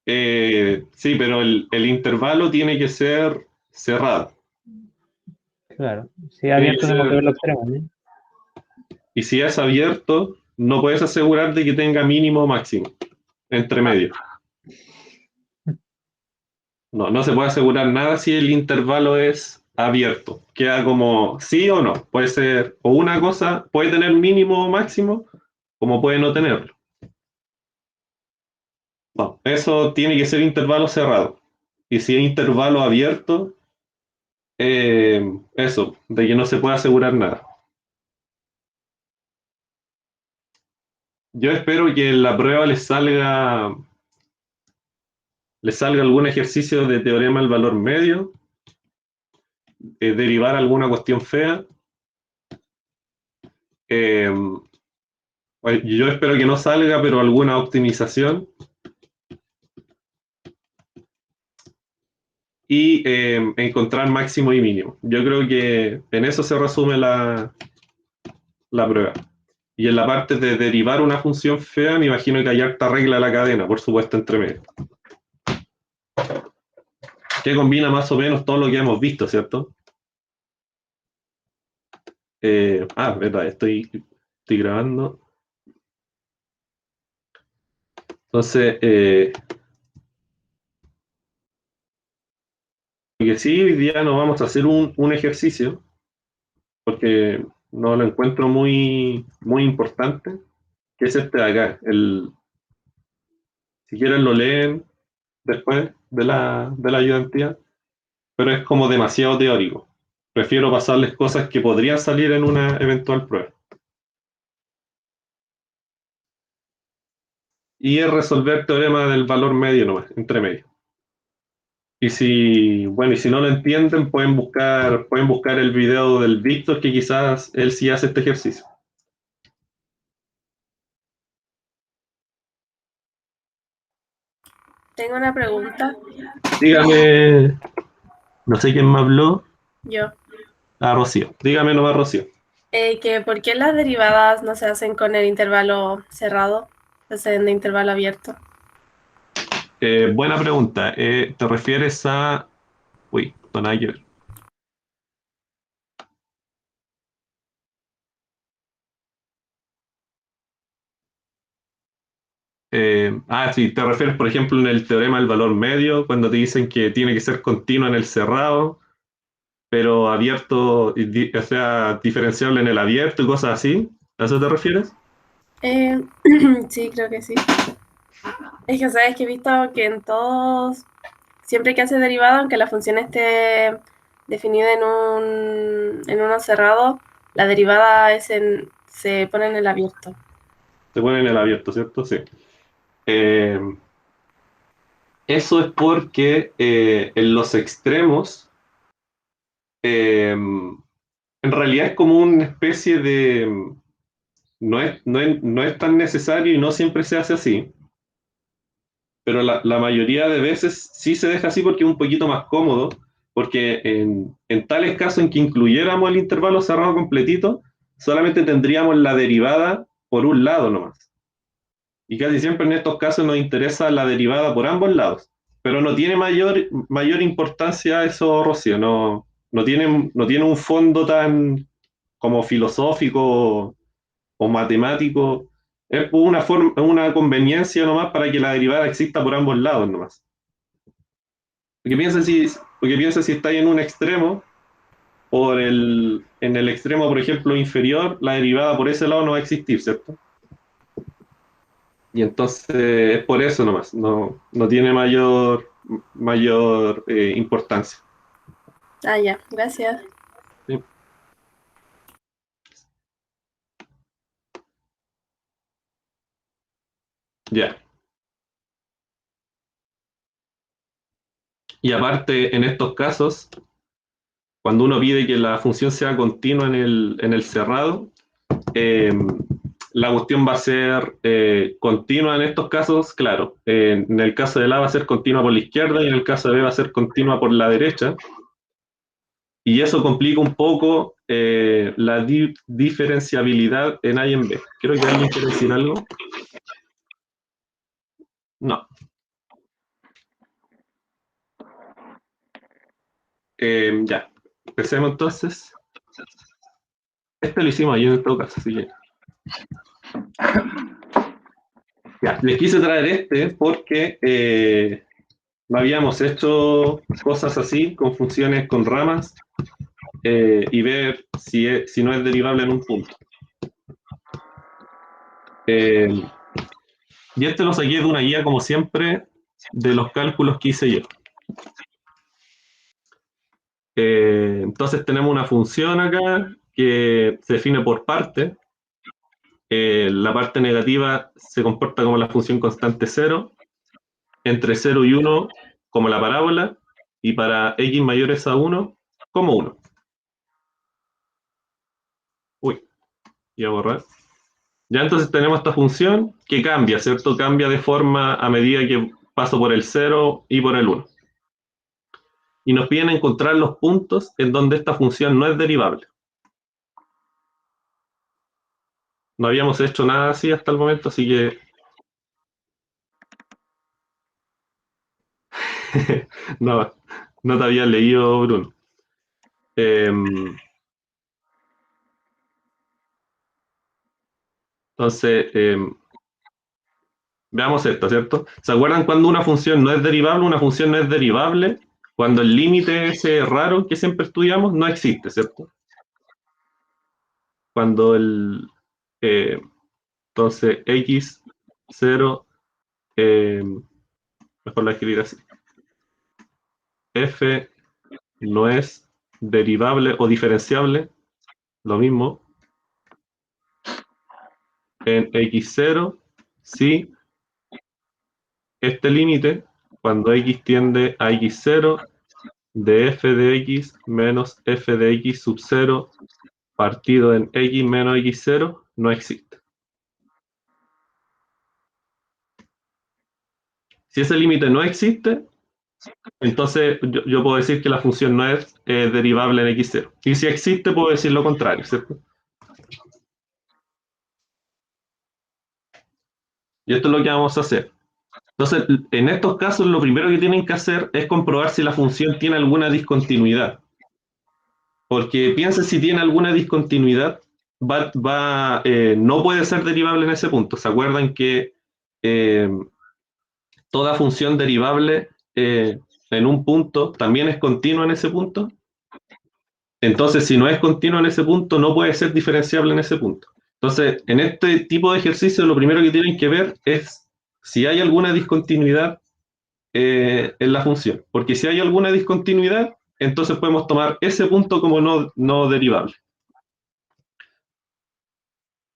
Sí, pero el intervalo tiene que ser cerrado. Claro, si es Tiene que abierto tengo que ser, ver los extremos, ¿no? y si es abierto, no puedes asegurar de que tenga mínimo o máximo entre medio. No, no se puede asegurar nada si el intervalo es abierto. Queda como sí o no. Puede ser o una cosa, puede tener mínimo o máximo, como puede no tenerlo. No, eso tiene que ser intervalo cerrado. Y si es intervalo abierto, eso, de que no se puede asegurar nada. Yo espero que en la prueba les salga algún ejercicio de teorema del valor medio, derivar alguna cuestión fea. Eh, yo espero que no salga, pero alguna optimización. Y encontrar máximo y mínimo. Yo creo que en eso se resume la prueba. Y en la parte de derivar una función fea, me imagino que hay harta regla de la cadena, por supuesto, entre medio. Que combina más o menos todo lo que hemos visto, ¿cierto? Verdad, estoy grabando. Entonces, que sí, hoy día nos vamos a hacer un ejercicio, porque no lo encuentro muy, muy importante, que es este de acá. Si quieren lo leen después de la ayudantía, pero es como demasiado teórico. Prefiero pasarles cosas que podrían salir en una eventual prueba. Y es resolver teorema del valor medio nomás, entre medio. Y si no lo entienden, pueden buscar el video del Víctor, que quizás él sí hace este ejercicio. Tengo una pregunta. Dígame, no sé quién me habló. Yo. Rocío. Dígame nomás, Rocío. Que ¿por qué las derivadas no se hacen con el intervalo cerrado? Se hacen de intervalo abierto. Buena pregunta. ¿Te refieres a... Uy, don Ayer. Sí, te refieres, por ejemplo, en el teorema del valor medio, cuando te dicen que tiene que ser continuo en el cerrado, pero abierto, o sea, diferenciable en el abierto y cosas así. ¿A eso te refieres? Sí, creo que sí. Es que sabes que he visto que en todos, siempre que haces derivada, aunque la función esté definida en uno cerrado, la derivada se pone en el abierto. Se pone en el abierto, ¿cierto? Sí. Eh, Eso es porque en los extremos, en realidad es como una especie de... No es tan necesario y no siempre se hace así, pero la mayoría de veces sí se deja así porque es un poquito más cómodo, porque en tales casos en que incluyéramos el intervalo cerrado completito, solamente tendríamos la derivada por un lado nomás. Y casi siempre en estos casos nos interesa la derivada por ambos lados. Pero no tiene mayor importancia eso, Rocío. No tiene un fondo tan como filosófico o matemático. Es una conveniencia nomás para que la derivada exista por ambos lados nomás. Porque piensa si estáis en un extremo, en el extremo, por ejemplo, inferior, la derivada por ese lado no va a existir, ¿cierto? Y entonces es por eso nomás, no tiene mayor importancia. Ah, ya, gracias. ¿Sí? Ya. Y aparte, en estos casos, cuando uno pide que la función sea continua en el cerrado, eh, la cuestión va a ser continua en estos casos, claro. En el caso de A va a ser continua por la izquierda y en el caso de B va a ser continua por la derecha. Y eso complica un poco la diferenciabilidad en A y en B. Creo que alguien quiere decir algo. No. Ya, empecemos entonces. Este lo hicimos ayer en todo caso, así que... Ya, les quise traer este porque no habíamos hecho cosas así, con funciones con ramas, y ver si no es derivable en un punto. Y este lo saqué de una guía, como siempre, de los cálculos que hice yo. Entonces tenemos una función acá que se define por parte. La parte negativa se comporta como la función constante 0, entre 0 y 1 como la parábola, y para x mayores a 1 como 1. Uy, voy a borrar. Ya entonces tenemos esta función que cambia, ¿cierto? Cambia de forma a medida que paso por el 0 y por el 1. Y nos piden encontrar los puntos en donde esta función no es derivable. No habíamos hecho nada así hasta el momento, así que... no, no te había leído, Bruno. Entonces, veamos esto, ¿cierto? ¿Se acuerdan cuando una función no es derivable? Una función no es derivable cuando el límite ese raro que siempre estudiamos no existe, ¿cierto? Cuando entonces x0, mejor la escribir así, f no es derivable o diferenciable, lo mismo, en x0, si este límite, cuando x tiende a x0, de f de x menos f de x sub 0 partido en x menos x0 no existe. Si ese límite no existe, entonces yo puedo decir que la función no es derivable en x0. Y si existe, puedo decir lo contrario, ¿cierto? Y esto es lo que vamos a hacer. Entonces, en estos casos, lo primero que tienen que hacer es comprobar si la función tiene alguna discontinuidad. Porque piensen, si tiene alguna discontinuidad, no puede ser derivable en ese punto. ¿Se acuerdan que toda función derivable en un punto también es continua en ese punto? Entonces, si no es continua en ese punto, no puede ser diferenciable en ese punto. Entonces, en este tipo de ejercicio, lo primero que tienen que ver es si hay alguna discontinuidad en la función. Porque si hay alguna discontinuidad, entonces podemos tomar ese punto como no derivable.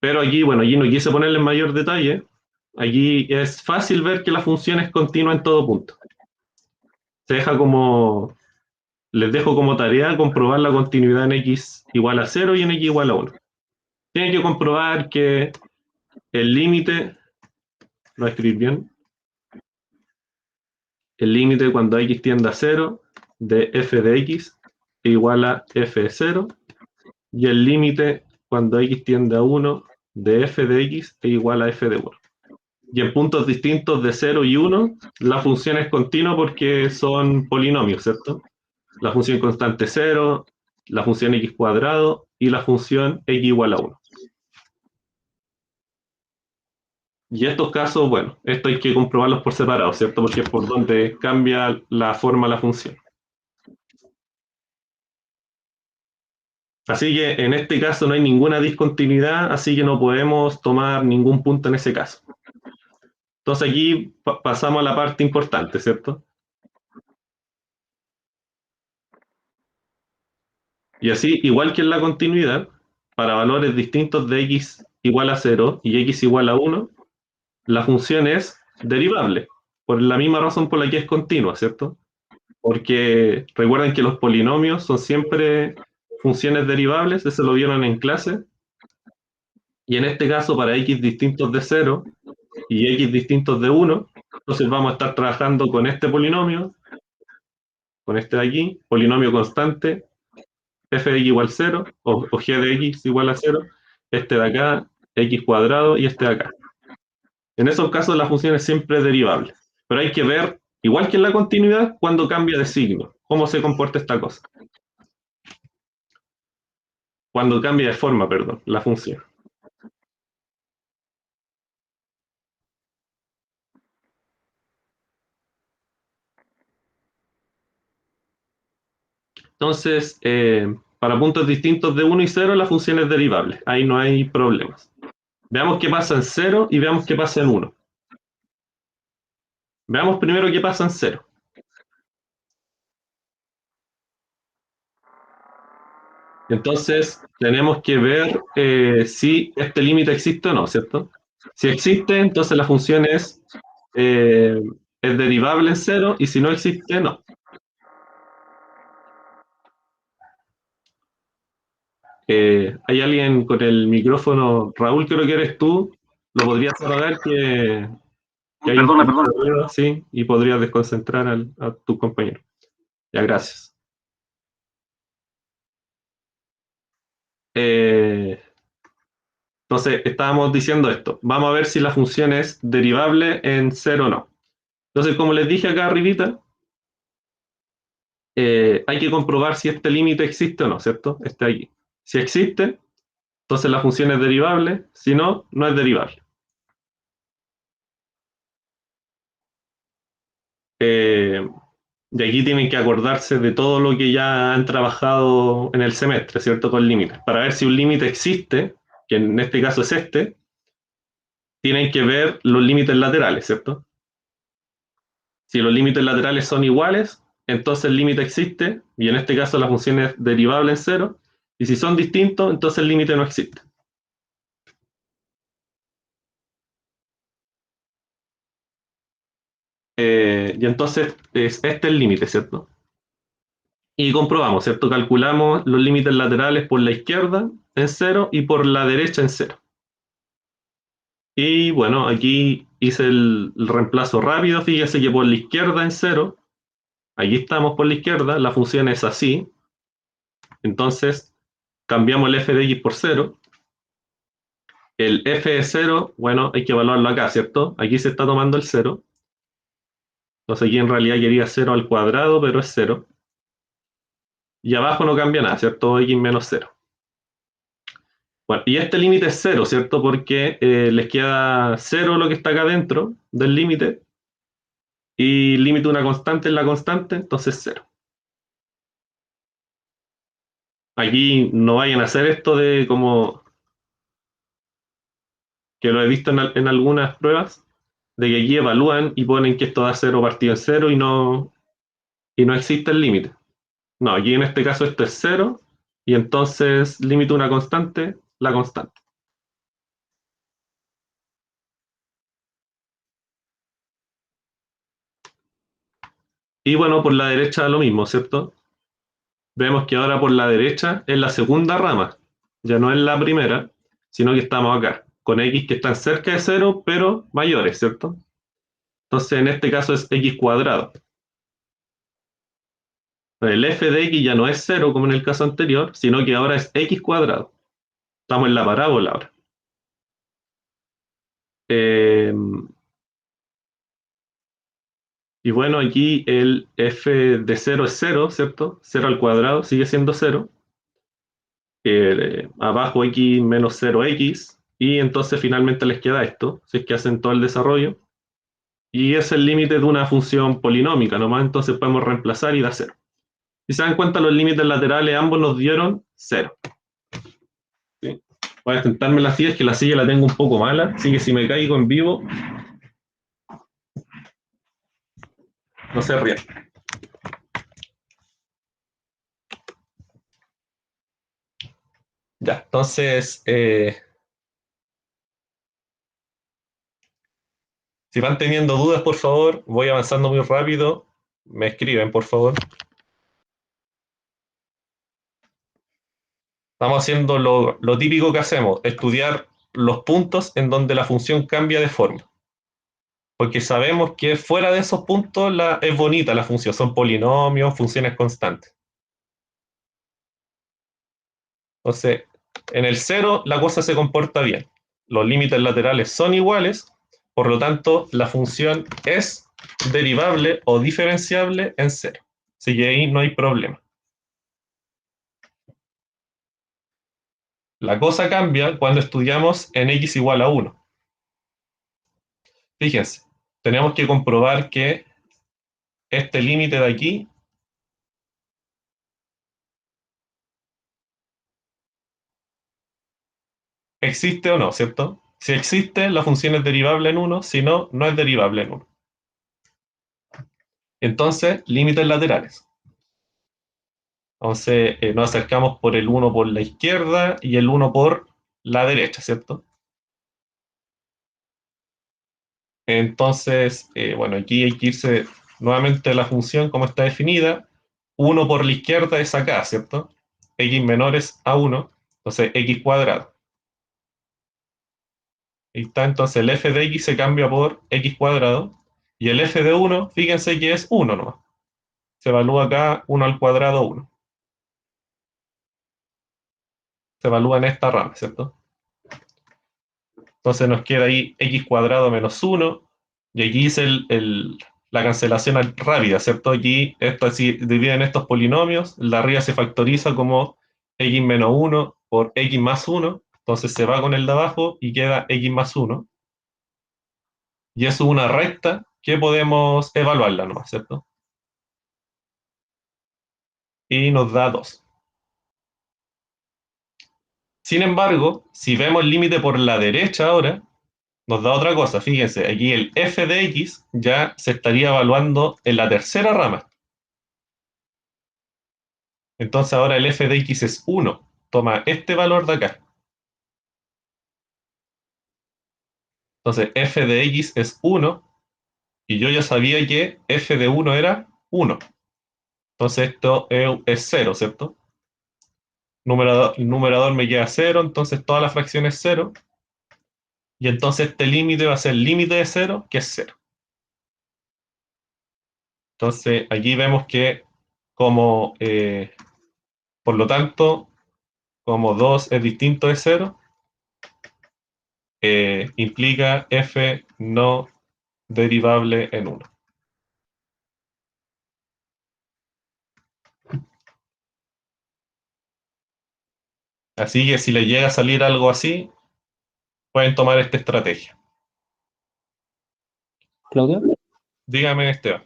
Pero aquí, bueno, aquí no quise ponerle en mayor detalle. Aquí es fácil ver que la función es continua en todo punto. Se deja como, les dejo como tarea comprobar la continuidad en x igual a 0 y en x igual a 1. Tienen que comprobar que el límite, lo voy a escribir bien, el límite cuando x tiende a 0 de f de x es igual a f de 0, y el límite cuando x tiende a 1 de f de x es igual a f de 1. Y en puntos distintos de 0 y 1, la función es continua porque son polinomios, ¿cierto? La función constante 0, la función x cuadrado y la función x igual a 1. Y estos casos, bueno, esto hay que comprobarlos por separado, ¿cierto? Porque es por donde cambia la forma la función. Así que en este caso no hay ninguna discontinuidad, así que no podemos tomar ningún punto en ese caso. Entonces aquí pasamos a la parte importante, ¿cierto? Y así, igual que en la continuidad, para valores distintos de x igual a 0 y x igual a 1, la función es derivable, por la misma razón por la que es continua, ¿cierto? Porque recuerden que los polinomios son siempre funciones derivables, eso lo vieron en clase, y en este caso para x distintos de 0 y x distintos de 1, entonces vamos a estar trabajando con este polinomio, con este de aquí, polinomio constante, f de x igual a 0, o g de x igual a 0, este de acá, x cuadrado, y este de acá. En esos casos la función es siempre derivable, pero hay que ver, igual que en la continuidad, cuando cambia de signo, cómo se comporta esta cosa. Cuando cambia de forma, perdón, la función. Entonces, para puntos distintos de 1 y 0, la función es derivable. Ahí no hay problemas. Veamos qué pasa en 0 y veamos qué pasa en 1. Veamos primero qué pasa en 0. Entonces, tenemos que ver si este límite existe o no, ¿cierto? Si existe, entonces la función es derivable en 0, y si no existe, no. ¿Hay alguien con el micrófono? Raúl, creo que eres tú. ¿Lo podrías apagar? Que hay un Perdona, poquito perdona. de ruido, sí, y podrías desconcentrar a tu compañero. Ya, gracias. Entonces, estábamos diciendo esto. Vamos a ver si la función es derivable en 0 o no. Entonces, como les dije acá arribita, hay que comprobar si este límite existe o no, ¿cierto? Este aquí. Si existe, entonces la función es derivable. Si no, no es derivable. Y aquí tienen que acordarse de todo lo que ya han trabajado en el semestre, ¿cierto? Con límites. Para ver si un límite existe, que en este caso es este, tienen que ver los límites laterales, ¿cierto? Si los límites laterales son iguales, entonces el límite existe, y en este caso la función es derivable en 0, y si son distintos, entonces el límite no existe. Y entonces este es el límite, ¿cierto? Y comprobamos, ¿cierto? Calculamos los límites laterales por la izquierda en 0 y por la derecha en 0. Y bueno, aquí hice el reemplazo rápido. Fíjese que por la izquierda en 0, aquí estamos por la izquierda, la función es así. Entonces cambiamos el f de x por 0. El f de 0, bueno, hay que evaluarlo acá, ¿cierto? Aquí se está tomando el 0. Entonces aquí en realidad quería 0 al cuadrado, pero es 0. Y abajo no cambia nada, ¿cierto? X menos 0. Bueno, y este límite es 0, ¿cierto? Porque les queda 0 lo que está acá dentro del límite, y límite de una constante en la constante, entonces 0. Aquí no vayan a hacer esto de como que lo he visto en algunas pruebas, de que aquí evalúan y ponen que esto da 0 partido en 0 y no existe el límite. No, aquí en este caso esto es 0, y entonces límite de una constante, la constante. Y bueno, por la derecha lo mismo, ¿cierto? Vemos que ahora por la derecha es la segunda rama, ya no es la primera, sino que estamos acá, con x que están cerca de 0, pero mayores, ¿cierto? Entonces en este caso es x cuadrado. El f de x ya no es 0 como en el caso anterior, sino que ahora es x cuadrado. Estamos en la parábola ahora. Y bueno, aquí el f de 0 es 0, ¿cierto? 0 al cuadrado sigue siendo 0. Abajo x menos 0x, y entonces finalmente les queda esto, si es que hacen todo el desarrollo. Y es el límite de una función polinómica nomás, entonces podemos reemplazar y da 0. Si se dan cuenta, los límites laterales ambos nos dieron 0. ¿Sí? Voy a sentarme en la silla, es que la silla la tengo un poco mala, así que si me caigo en vivo, no se rían. Ya, entonces, si van teniendo dudas, por favor, voy avanzando muy rápido, me escriben, por favor. Estamos haciendo lo típico que hacemos, estudiar los puntos en donde la función cambia de forma. Porque sabemos que fuera de esos puntos es bonita la función, son polinomios, funciones constantes. Entonces, en el 0 la cosa se comporta bien. Los límites laterales son iguales, por lo tanto, la función es derivable o diferenciable en 0. Así que ahí no hay problema. La cosa cambia cuando estudiamos en x igual a 1. Fíjense, tenemos que comprobar que este límite de aquí existe o no, ¿cierto? Si existe, la función es derivable en 1, si no, no es derivable en 1. Entonces, límites laterales. Entonces, nos acercamos por el 1 por la izquierda y el 1 por la derecha, ¿cierto? Entonces, bueno, aquí hay que irse nuevamente a la función como está definida. 1 por la izquierda es acá, ¿cierto? X menor es a 1, entonces x cuadrado. Ahí está, entonces el f de x se cambia por x cuadrado. Y el f de 1, fíjense que es 1 nomás. Se evalúa acá 1 al cuadrado 1. Se evalúa en esta rama, ¿cierto? Entonces nos queda ahí x cuadrado menos 1. Y aquí es la cancelación rápida, ¿cierto? Aquí esto así divide en estos polinomios. La arriba se factoriza como x menos 1 por x más 1. Entonces se va con el de abajo y queda x más 1. Y eso es una recta que podemos evaluarla nomás, ¿cierto? Y nos da 2. Sin embargo, si vemos el límite por la derecha ahora, nos da otra cosa. Fíjense, aquí el f de x ya se estaría evaluando en la tercera rama. Entonces ahora el f de x es 1. Toma este valor de acá. Entonces f de x es 1 y yo ya sabía que f de 1 era 1. Entonces esto es 0, ¿cierto? El numerador me queda 0, entonces toda la fracción es 0. Y entonces este límite va a ser el límite de 0, que es 0. Entonces aquí vemos que como, por lo tanto, como 2 es distinto de 0, implica f no derivable en 1. Así que si le llega a salir algo así, pueden tomar esta estrategia. Claudio, Dígame, Esteban.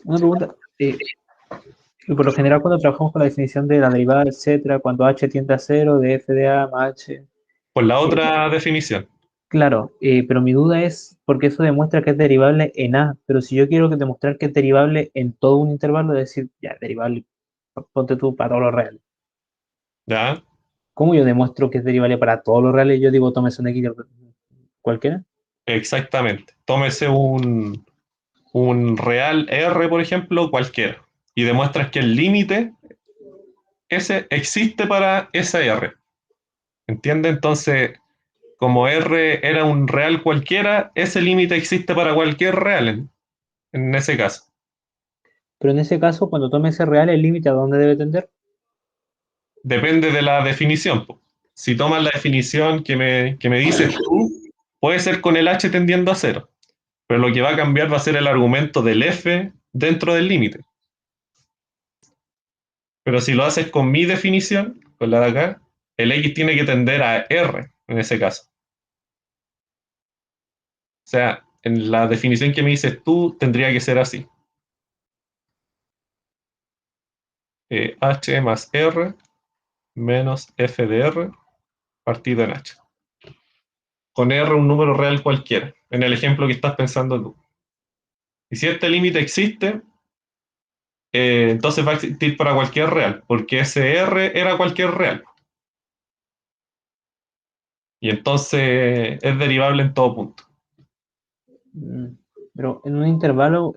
una pregunta. Por lo general, cuando trabajamos con la definición de la derivada, etcétera, cuando h tiende a cero, de f de a más h, Por la eh, otra definición. claro, pero mi duda es porque eso demuestra que es derivable en a, pero si yo quiero demostrar que es derivable en todo un intervalo, es decir, ya, derivable, ponte tú para todos los reales. ¿Ya? ¿Cómo yo demuestro que es derivable para todos los reales? Yo digo, tómese un x cualquiera. Exactamente. Tómese un real R, por ejemplo, cualquiera, y demuestras que el límite ese existe para ese R. ¿Entiende? Entonces, como R era un real cualquiera, ese límite existe para cualquier real en ese caso. Pero en ese caso, cuando tome ese real, el límite a dónde debe tender. Depende de la definición, po. Si tomas la definición que me dices tú, puede ser con el h tendiendo a cero, pero lo que va a cambiar va a ser el argumento del f dentro del límite. Pero si lo haces con mi definición, con la de acá, el x tiene que tender a r en ese caso. O sea, en la definición que me dices tú, tendría que ser así. H más R menos F de R partido en H. Con R un número real cualquiera, en el ejemplo que estás pensando tú. Y si este límite existe, entonces va a existir para cualquier real, porque ese R era cualquier real. Y entonces es derivable en todo punto. Mm, Pero en un intervalo,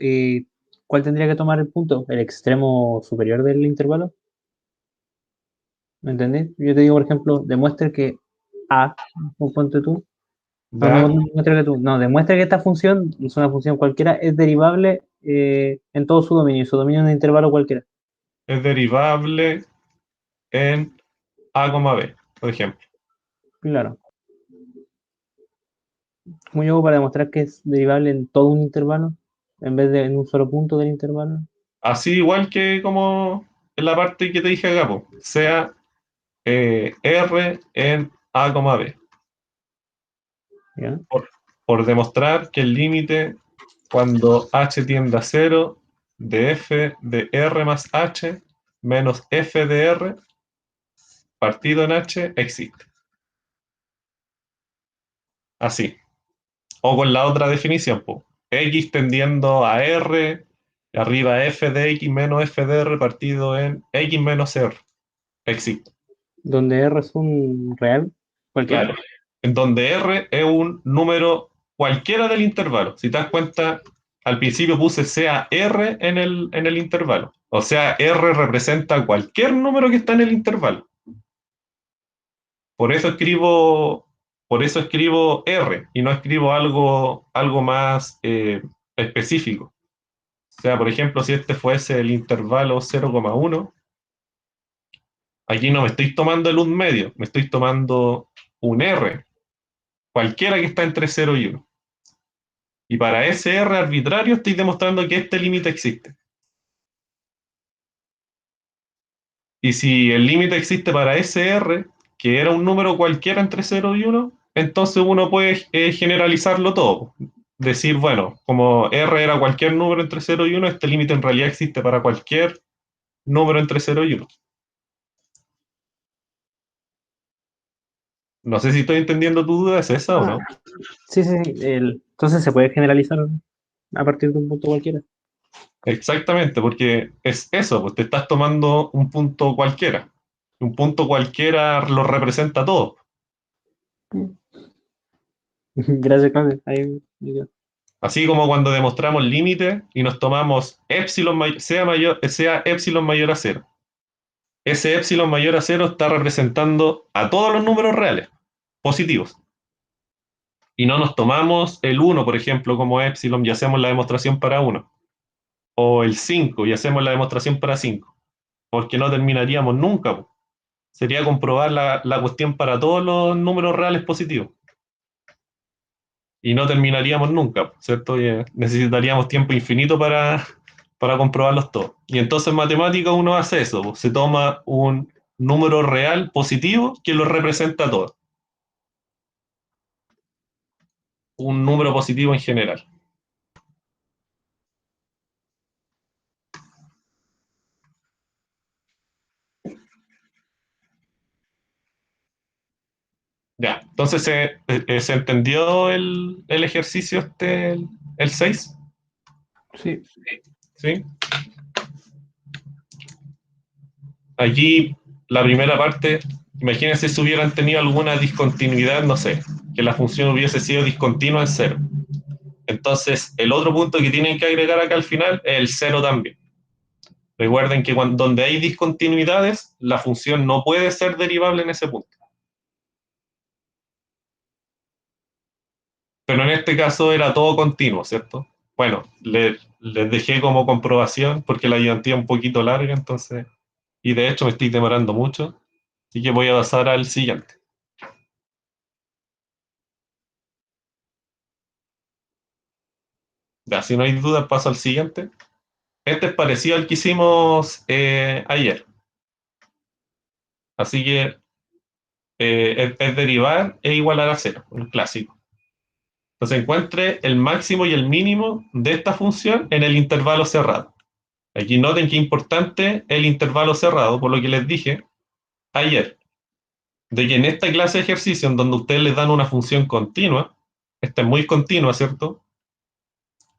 ¿cuál tendría que tomar el punto? ¿El extremo superior del intervalo? ¿Me entendés? Yo te digo, por ejemplo, demuestre que A, ponte tú, no, ¿Ya? no demuestre que tú, no, demuestre que esta función, es una función cualquiera, es derivable en todo su dominio en un intervalo cualquiera. Es derivable en A, B, por ejemplo. Claro. ¿Cómo yo hago para demostrar que es derivable en todo un intervalo en vez de en un solo punto del intervalo? así igual que como en la parte que te dije acá, po, sea R en A, B. ¿Ya? Por demostrar que el límite cuando h tiende a 0 de f de r más h menos f de r partido en h existe. Así. O con la otra definición, po. X tendiendo a r, arriba f de x menos f de r partido en x menos r. Existe. Donde R es un real, cualquiera. Claro. En donde r es un número cualquiera del intervalo. Si te das cuenta, al principio puse sea r en el intervalo. O sea, r representa cualquier número que está en el intervalo. Por eso escribo, por eso escribo R y no escribo algo más específico. O sea, por ejemplo, si este fuese el intervalo 0,1, aquí no me estoy tomando el un medio, me estoy tomando un R, cualquiera que está entre 0 y 1. Y para ese R arbitrario estoy demostrando que este límite existe. Y si el límite existe para ese R, que era un número cualquiera entre 0 y 1, entonces uno puede generalizarlo todo. Decir, bueno, como R era cualquier número entre 0 y 1, este límite en realidad existe para cualquier número entre 0 y 1. No sé si estoy entendiendo tu duda, ¿es esa o Ah, no? sí, sí, sí. Entonces se puede generalizar a partir de un punto cualquiera. Exactamente, porque es eso, pues te estás tomando un punto cualquiera. Un punto cualquiera lo representa todo. Gracias, Claudio. Ahí me quedo. Así como cuando demostramos límites y nos tomamos epsilon, sea epsilon mayor a cero. Ese epsilon mayor a cero está representando a todos los números reales, positivos. Y no nos tomamos el uno, por ejemplo, como epsilon y hacemos la demostración para uno. O el 5 y hacemos la demostración para 5. Porque no terminaríamos nunca, po. Sería comprobar la cuestión para todos los números reales positivos. Y no terminaríamos nunca, ¿cierto? Y, necesitaríamos tiempo infinito para comprobarlos todos. Y entonces en matemática uno hace eso, pues, se toma un número real positivo que lo representa todo, un número positivo en general. Ya, entonces se entendió el ejercicio este, el 6, Sí, ¿sí? Aquí la primera parte, imagínense si hubieran tenido alguna discontinuidad, no sé, que la función hubiese sido discontinua en cero. Entonces, el otro punto que tienen que agregar acá al final es el cero también. Recuerden que donde hay discontinuidades, la función no puede ser derivable en ese punto. Pero en este caso era todo continuo, ¿cierto? Bueno, les dejé como comprobación porque la ayudantía es un poquito larga, entonces, y de hecho me estoy demorando mucho, así que voy a pasar al siguiente. Ya, si no hay dudas, paso al siguiente. Este es parecido al que hicimos ayer. Así que es derivar e igualar a cero, un clásico. Entonces encuentre el máximo y el mínimo de esta función en el intervalo cerrado. Aquí noten que es importante el intervalo cerrado, por lo que les dije ayer, de que en esta clase de ejercicio, en donde ustedes les dan una función continua, esta es muy continua, ¿cierto?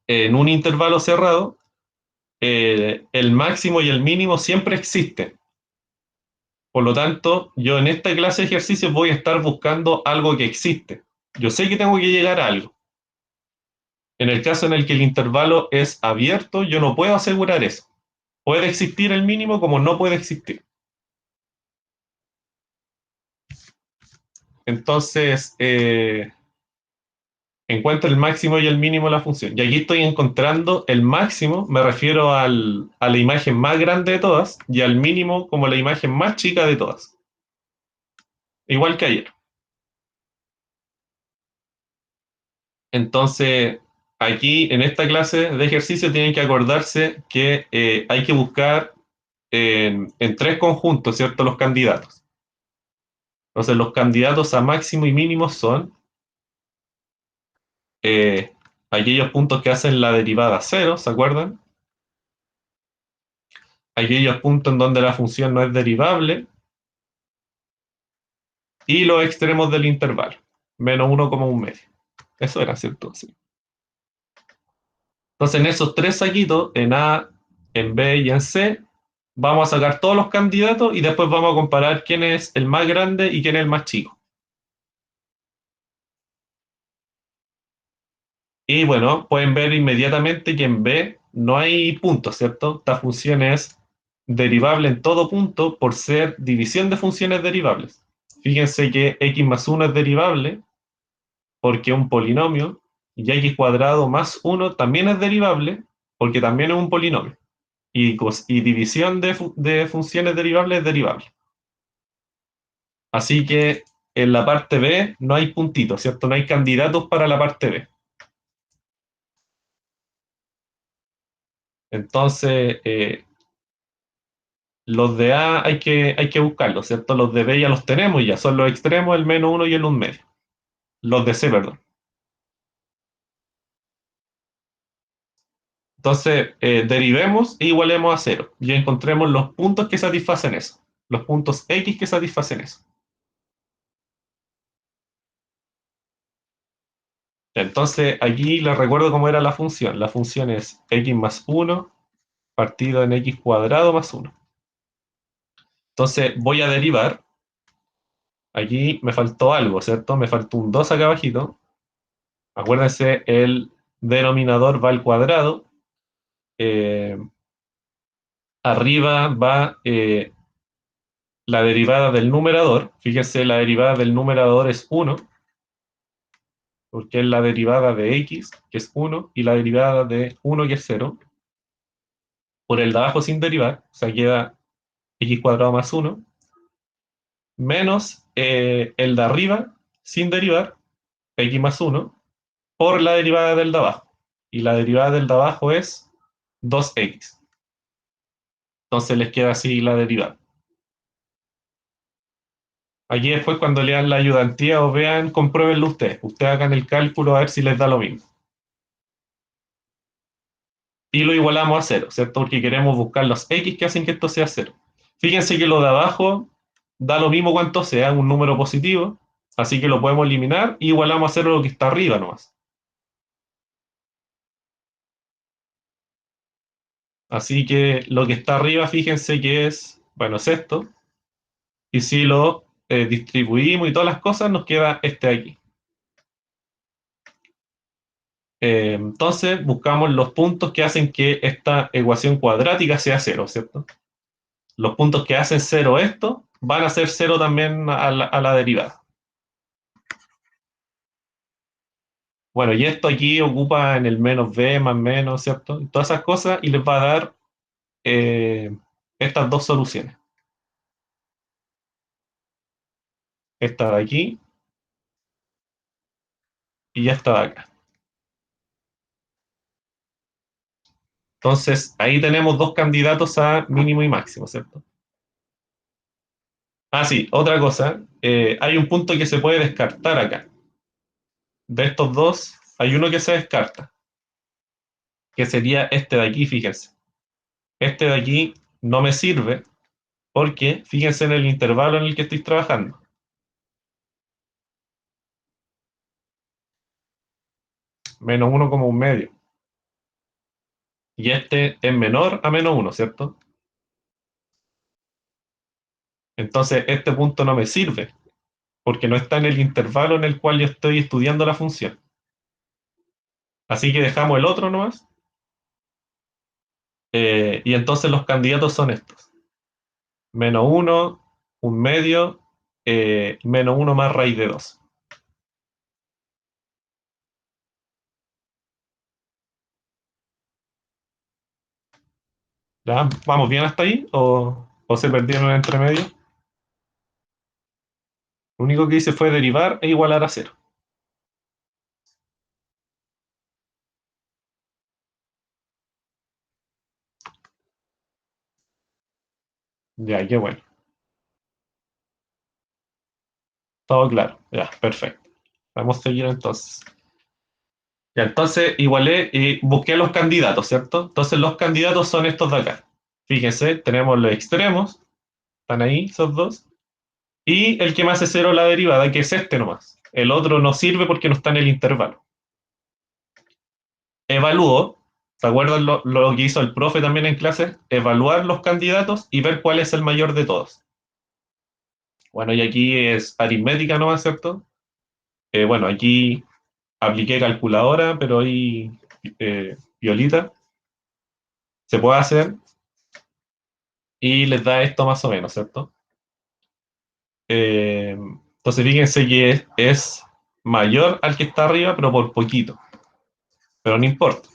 En un intervalo cerrado, el máximo y el mínimo siempre existen. Por lo tanto, yo en esta clase de ejercicios voy a estar buscando algo que existe. Yo sé que tengo que llegar a algo. En el caso en el que el intervalo es abierto, yo no puedo asegurar eso. Puede existir el mínimo como no puede existir. Entonces, encuentro el máximo y el mínimo de la función. Y aquí estoy encontrando el máximo, me refiero a la imagen más grande de todas, y al mínimo como la imagen más chica de todas. Igual que ayer. Entonces, aquí en esta clase de ejercicio tienen que acordarse que hay que buscar en tres conjuntos, ¿cierto? Los candidatos. Entonces, los candidatos a máximo y mínimo son eh, aquellos puntos que hacen la derivada cero, ¿se acuerdan? Aquellos puntos en donde la función no es derivable y los extremos del intervalo, menos 1,1 medio. Eso era, ¿cierto? Sí. Entonces, en esos tres saquitos, en A, en B y en C, vamos a sacar todos los candidatos y después vamos a comparar quién es el más grande y quién es el más chico. Y bueno, pueden ver inmediatamente que en B no hay puntos, ¿cierto? Esta función es derivable en todo punto por ser división de funciones derivables. Fíjense que x más 1 es derivable porque es un polinomio y x cuadrado más 1 también es derivable porque también es un polinomio. Y división de funciones derivables es derivable. Así que en la parte B no hay puntitos, ¿cierto? No hay candidatos para la parte B. Entonces, los de A hay que buscarlos, ¿cierto? Los de B ya los tenemos, ya son los extremos, el menos 1 y el 1 medio. Los de C, perdón. Entonces, derivemos e igualemos a cero y encontremos los puntos que satisfacen eso, los puntos X que satisfacen eso. Entonces, aquí les recuerdo cómo era la función. La función es x más 1 partido en x cuadrado más 1. Entonces, voy a derivar. Aquí me faltó algo, ¿cierto? Me faltó un 2 acá abajito. Acuérdense, el denominador va al cuadrado. Eh, arriba va la derivada del numerador. Fíjense, la derivada del numerador es 1, porque es la derivada de x, que es 1, y la derivada de 1, que es 0. Por el de abajo sin derivar, o sea, queda x cuadrado más 1, menos el de arriba sin derivar, x más 1, por la derivada del de abajo. Y la derivada del de abajo es 2x. Entonces les queda así la derivada. Aquí después cuando lean la ayudantía o vean, compruébenlo ustedes. Ustedes hagan el cálculo a ver si les da lo mismo. Y lo igualamos a cero, ¿cierto? Porque queremos buscar los x que hacen que esto sea cero. Fíjense que lo de abajo da lo mismo cuanto sea, un número positivo, así que lo podemos eliminar y igualamos a cero lo que está arriba nomás. Así que lo que está arriba, fíjense que es, bueno, es esto. Y si lo distribuimos y todas las cosas, nos queda este aquí. Entonces buscamos los puntos que hacen que esta ecuación cuadrática sea cero, ¿cierto? Los puntos que hacen cero esto van a ser cero también a la derivada. Bueno, y esto aquí ocupa en el menos b más menos, ¿cierto? Todas esas cosas y les va a dar eh, estas dos soluciones. Esta de aquí y esta de acá. Entonces, ahí tenemos dos candidatos a mínimo y máximo, ¿cierto? Ah, sí, otra cosa. Hay un punto que se puede descartar acá. De estos dos, hay uno que se descarta, que sería este de aquí, fíjense. Este de aquí no me sirve porque, fíjense en el intervalo en el que estoy trabajando. Menos 1,1 medio. Y este es menor a menos 1, ¿cierto? Entonces, este punto no me sirve porque no está en el intervalo en el cual yo estoy estudiando la función. Así que dejamos el otro nomás. Y entonces los candidatos son estos. Menos 1, 1 medio, menos 1 más raíz de 2. ¿Ya? ¿Vamos bien hasta ahí? ¿O se perdieron entre medio? Lo único que hice fue derivar e igualar a cero. Ya, qué bueno. Todo claro. Ya, perfecto. Vamos a seguir entonces. Ya, entonces igualé y busqué los candidatos, ¿cierto? Entonces los candidatos son estos de acá. Fíjense, tenemos los extremos, están ahí, esos dos, y el que me hace cero la derivada, que es este nomás. El otro no sirve porque no está en el intervalo. Evalúo, ¿se acuerdan lo que hizo el profe también en clase? Evaluar los candidatos y ver cuál es el mayor de todos. Bueno, y aquí es aritmética nomás, ¿cierto? Bueno, aquí apliqué calculadora, pero ahí violita. Se puede hacer y les da esto más o menos, ¿cierto? Entonces fíjense que es mayor al que está arriba, pero por poquito. Pero no importa.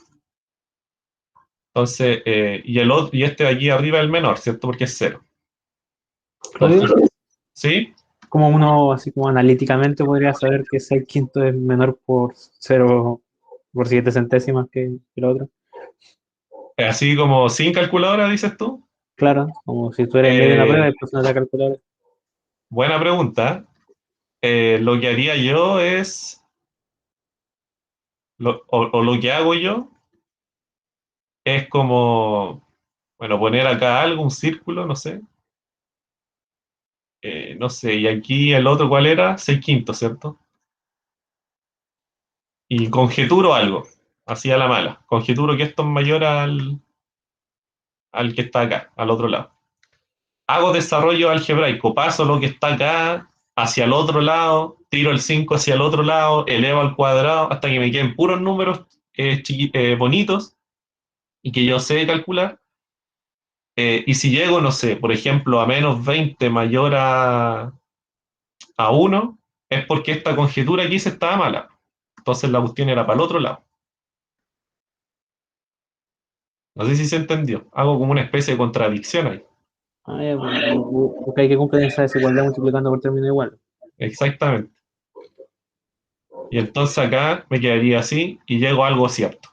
Entonces, y este de aquí arriba es el menor, ¿cierto? Porque es cero. Claudio, ¿Sí? como uno, así como analíticamente podría saber que 6/5 es menor por 0 por 7 centésimas que el otro. Así como sin calculadora, dices tú. Claro, como si tú eres en medio de una prueba Eh, y pues no te calculadora. buena pregunta. Lo que haría yo es, o lo que hago yo, es como, bueno, poner acá algo, un círculo, no sé. No sé, y aquí el otro, ¿cuál era? 6/5, ¿cierto? Y conjeturo algo, así a la mala. Conjeturo que esto es mayor al que está acá, al otro lado. Hago desarrollo algebraico, paso lo que está acá hacia el otro lado, tiro el 5 hacia el otro lado, elevo al cuadrado hasta que me queden puros números bonitos y que yo sé calcular. Y si llego, no sé, por ejemplo, a -20 mayor a 1, es porque esta conjetura aquí se estaba mala. Entonces la cuestión era para el otro lado. No sé si se entendió. Hago como una especie de contradicción ahí. Ah, ya, porque hay que cumplir esa desigualdad multiplicando por término igual. Exactamente. Y entonces acá me quedaría así y llego a algo cierto.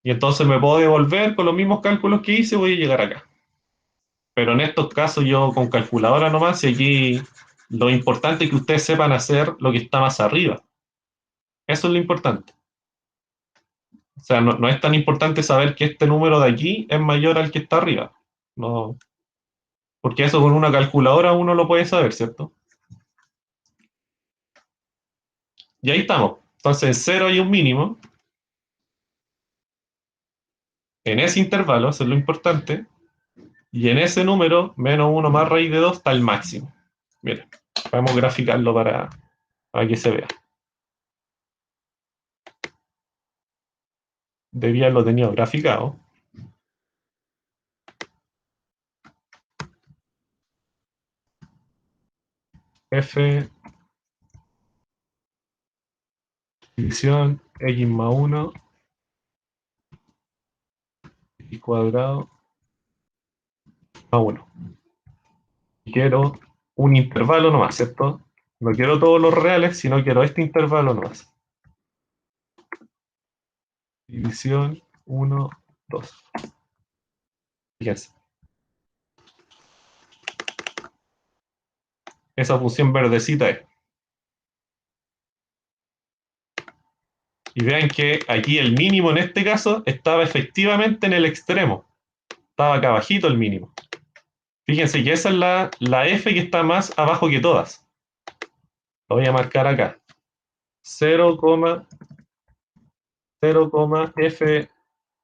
Y entonces me puedo devolver con los mismos cálculos que hice, voy a llegar acá. Pero en estos casos yo con calculadora nomás, y aquí lo importante es que ustedes sepan hacer lo que está más arriba. Eso es lo importante. O sea, no es tan importante saber que este número de aquí es mayor al que está arriba. No, porque eso con una calculadora uno lo puede saber, ¿cierto? Y ahí estamos. Entonces en cero hay un mínimo. En ese intervalo, eso es lo importante. Y en ese número, -1 más raíz de 2 está el máximo. Miren, vamos a graficarlo para que se vea. Debía haberlo tenido graficado. F división x más 1 y cuadrado más 1. Quiero un intervalo nomás, ¿cierto? No quiero todos los reales, sino quiero este intervalo nomás. División 1, 2. Fíjense. Esa función verdecita es. Y vean que aquí el mínimo en este caso estaba efectivamente en el extremo. Estaba acá abajito el mínimo. Fíjense que esa es la f que está más abajo que todas. Lo voy a marcar acá. 0,0, f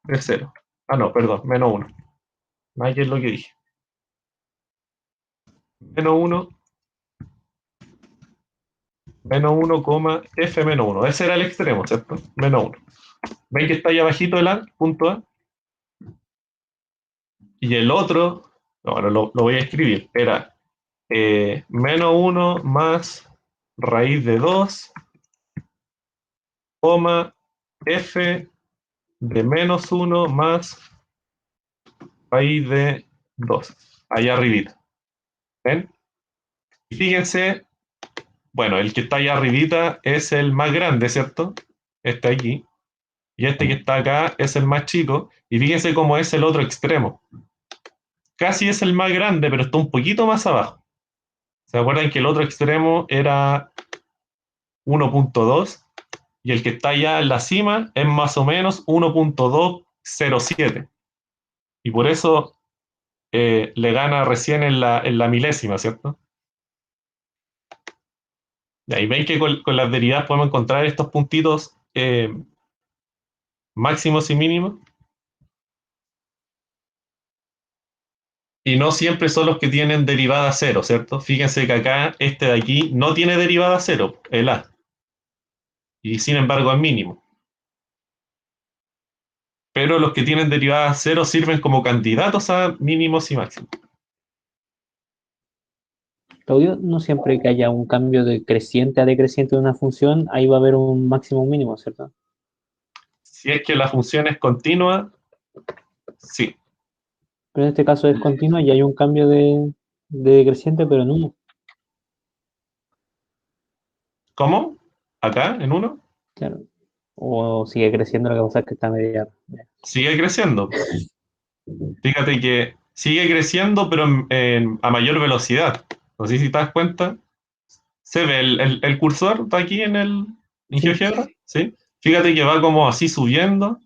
de 0. Ah, no, perdón, -1. Aquí es lo que dije. -1, -1, f -1. Ese era el extremo, ¿cierto? -1. ¿Ven que está ahí abajito el punto A? Y el otro, ahora lo voy a escribir, era -1 más raíz de 2, f de -1 más raíz de 2. Allá arribita. ¿Ven? Y fíjense, bueno, el que está allá arribita es el más grande, ¿cierto? Este aquí. Y este que está acá es el más chico. Y fíjense cómo es el otro extremo. casi es el más grande, pero está un poquito más abajo. ¿Se acuerdan que el otro extremo era 1.2 y el que está allá en la cima es más o menos 1.207? Y por eso le gana recién en la milésima, ¿cierto? Y ahí ven que con las derivadas podemos encontrar estos puntitos máximos y mínimos. Y no siempre son los que tienen derivada cero, ¿cierto? Fíjense que acá este de aquí no tiene derivada cero, el A. Y sin embargo es mínimo. Pero los que tienen derivada cero sirven como candidatos a mínimos y máximos. Claudio, no siempre que haya un cambio de creciente a decreciente de una función, ahí va a haber un máximo o un mínimo, ¿cierto? Si es que la función es continua, sí. Pero en este caso es continua y hay un cambio de decreciente, pero en uno. ¿Cómo? ¿Acá, en uno? Claro. O sigue creciendo, lo que pasa es que está media. Sigue creciendo. Fíjate que sigue creciendo, pero a mayor velocidad. No sé si te das cuenta. ¿Se ve el cursor? ¿Está aquí en Sí, GeoGebra? ¿Sí? Fíjate que va como así subiendo,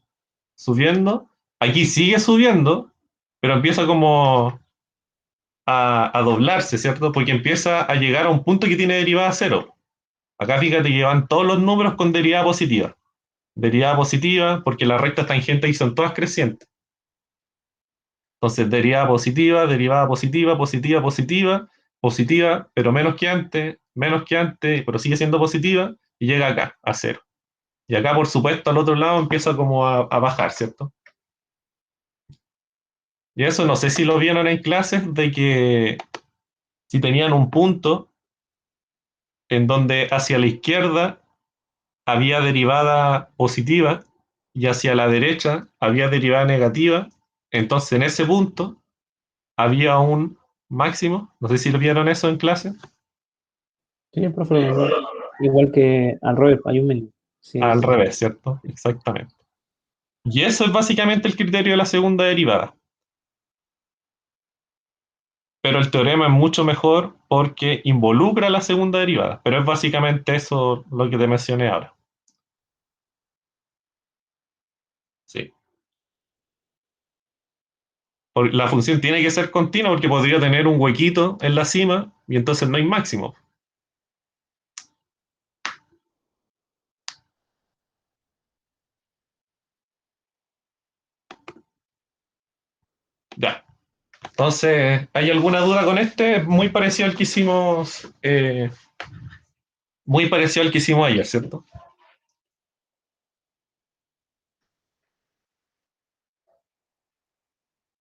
subiendo. Aquí sigue subiendo, pero empieza como a doblarse, ¿cierto? Porque empieza a llegar a un punto que tiene derivada cero. Acá fíjate que van todos los números con derivada positiva. Derivada positiva, porque las rectas tangentes ahí son todas crecientes. Entonces, derivada positiva, positiva, positiva, positiva, pero menos que antes, pero sigue siendo positiva, y llega acá, a cero. Y acá, por supuesto, al otro lado empieza como a bajar, ¿cierto? Y eso no sé si lo vieron en clases, de que si tenían un punto en donde hacia la izquierda había derivada positiva y hacia la derecha había derivada negativa, entonces en ese punto había un máximo. No sé si lo vieron eso en clase. sí, el profe lo nombró. Igual que al revés, hay un mínimo. Sí, Al sí. revés, ¿cierto? Exactamente. Y eso es básicamente el criterio de la segunda derivada. Pero el teorema es mucho mejor porque involucra la segunda derivada. Pero es básicamente eso lo que te mencioné ahora. Sí. La función tiene que ser continua porque podría tener un huequito en la cima y entonces no hay máximo. Ya. Entonces, ¿hay alguna duda con este? Es muy parecido al que hicimos, muy parecido al que hicimos ayer, ¿cierto?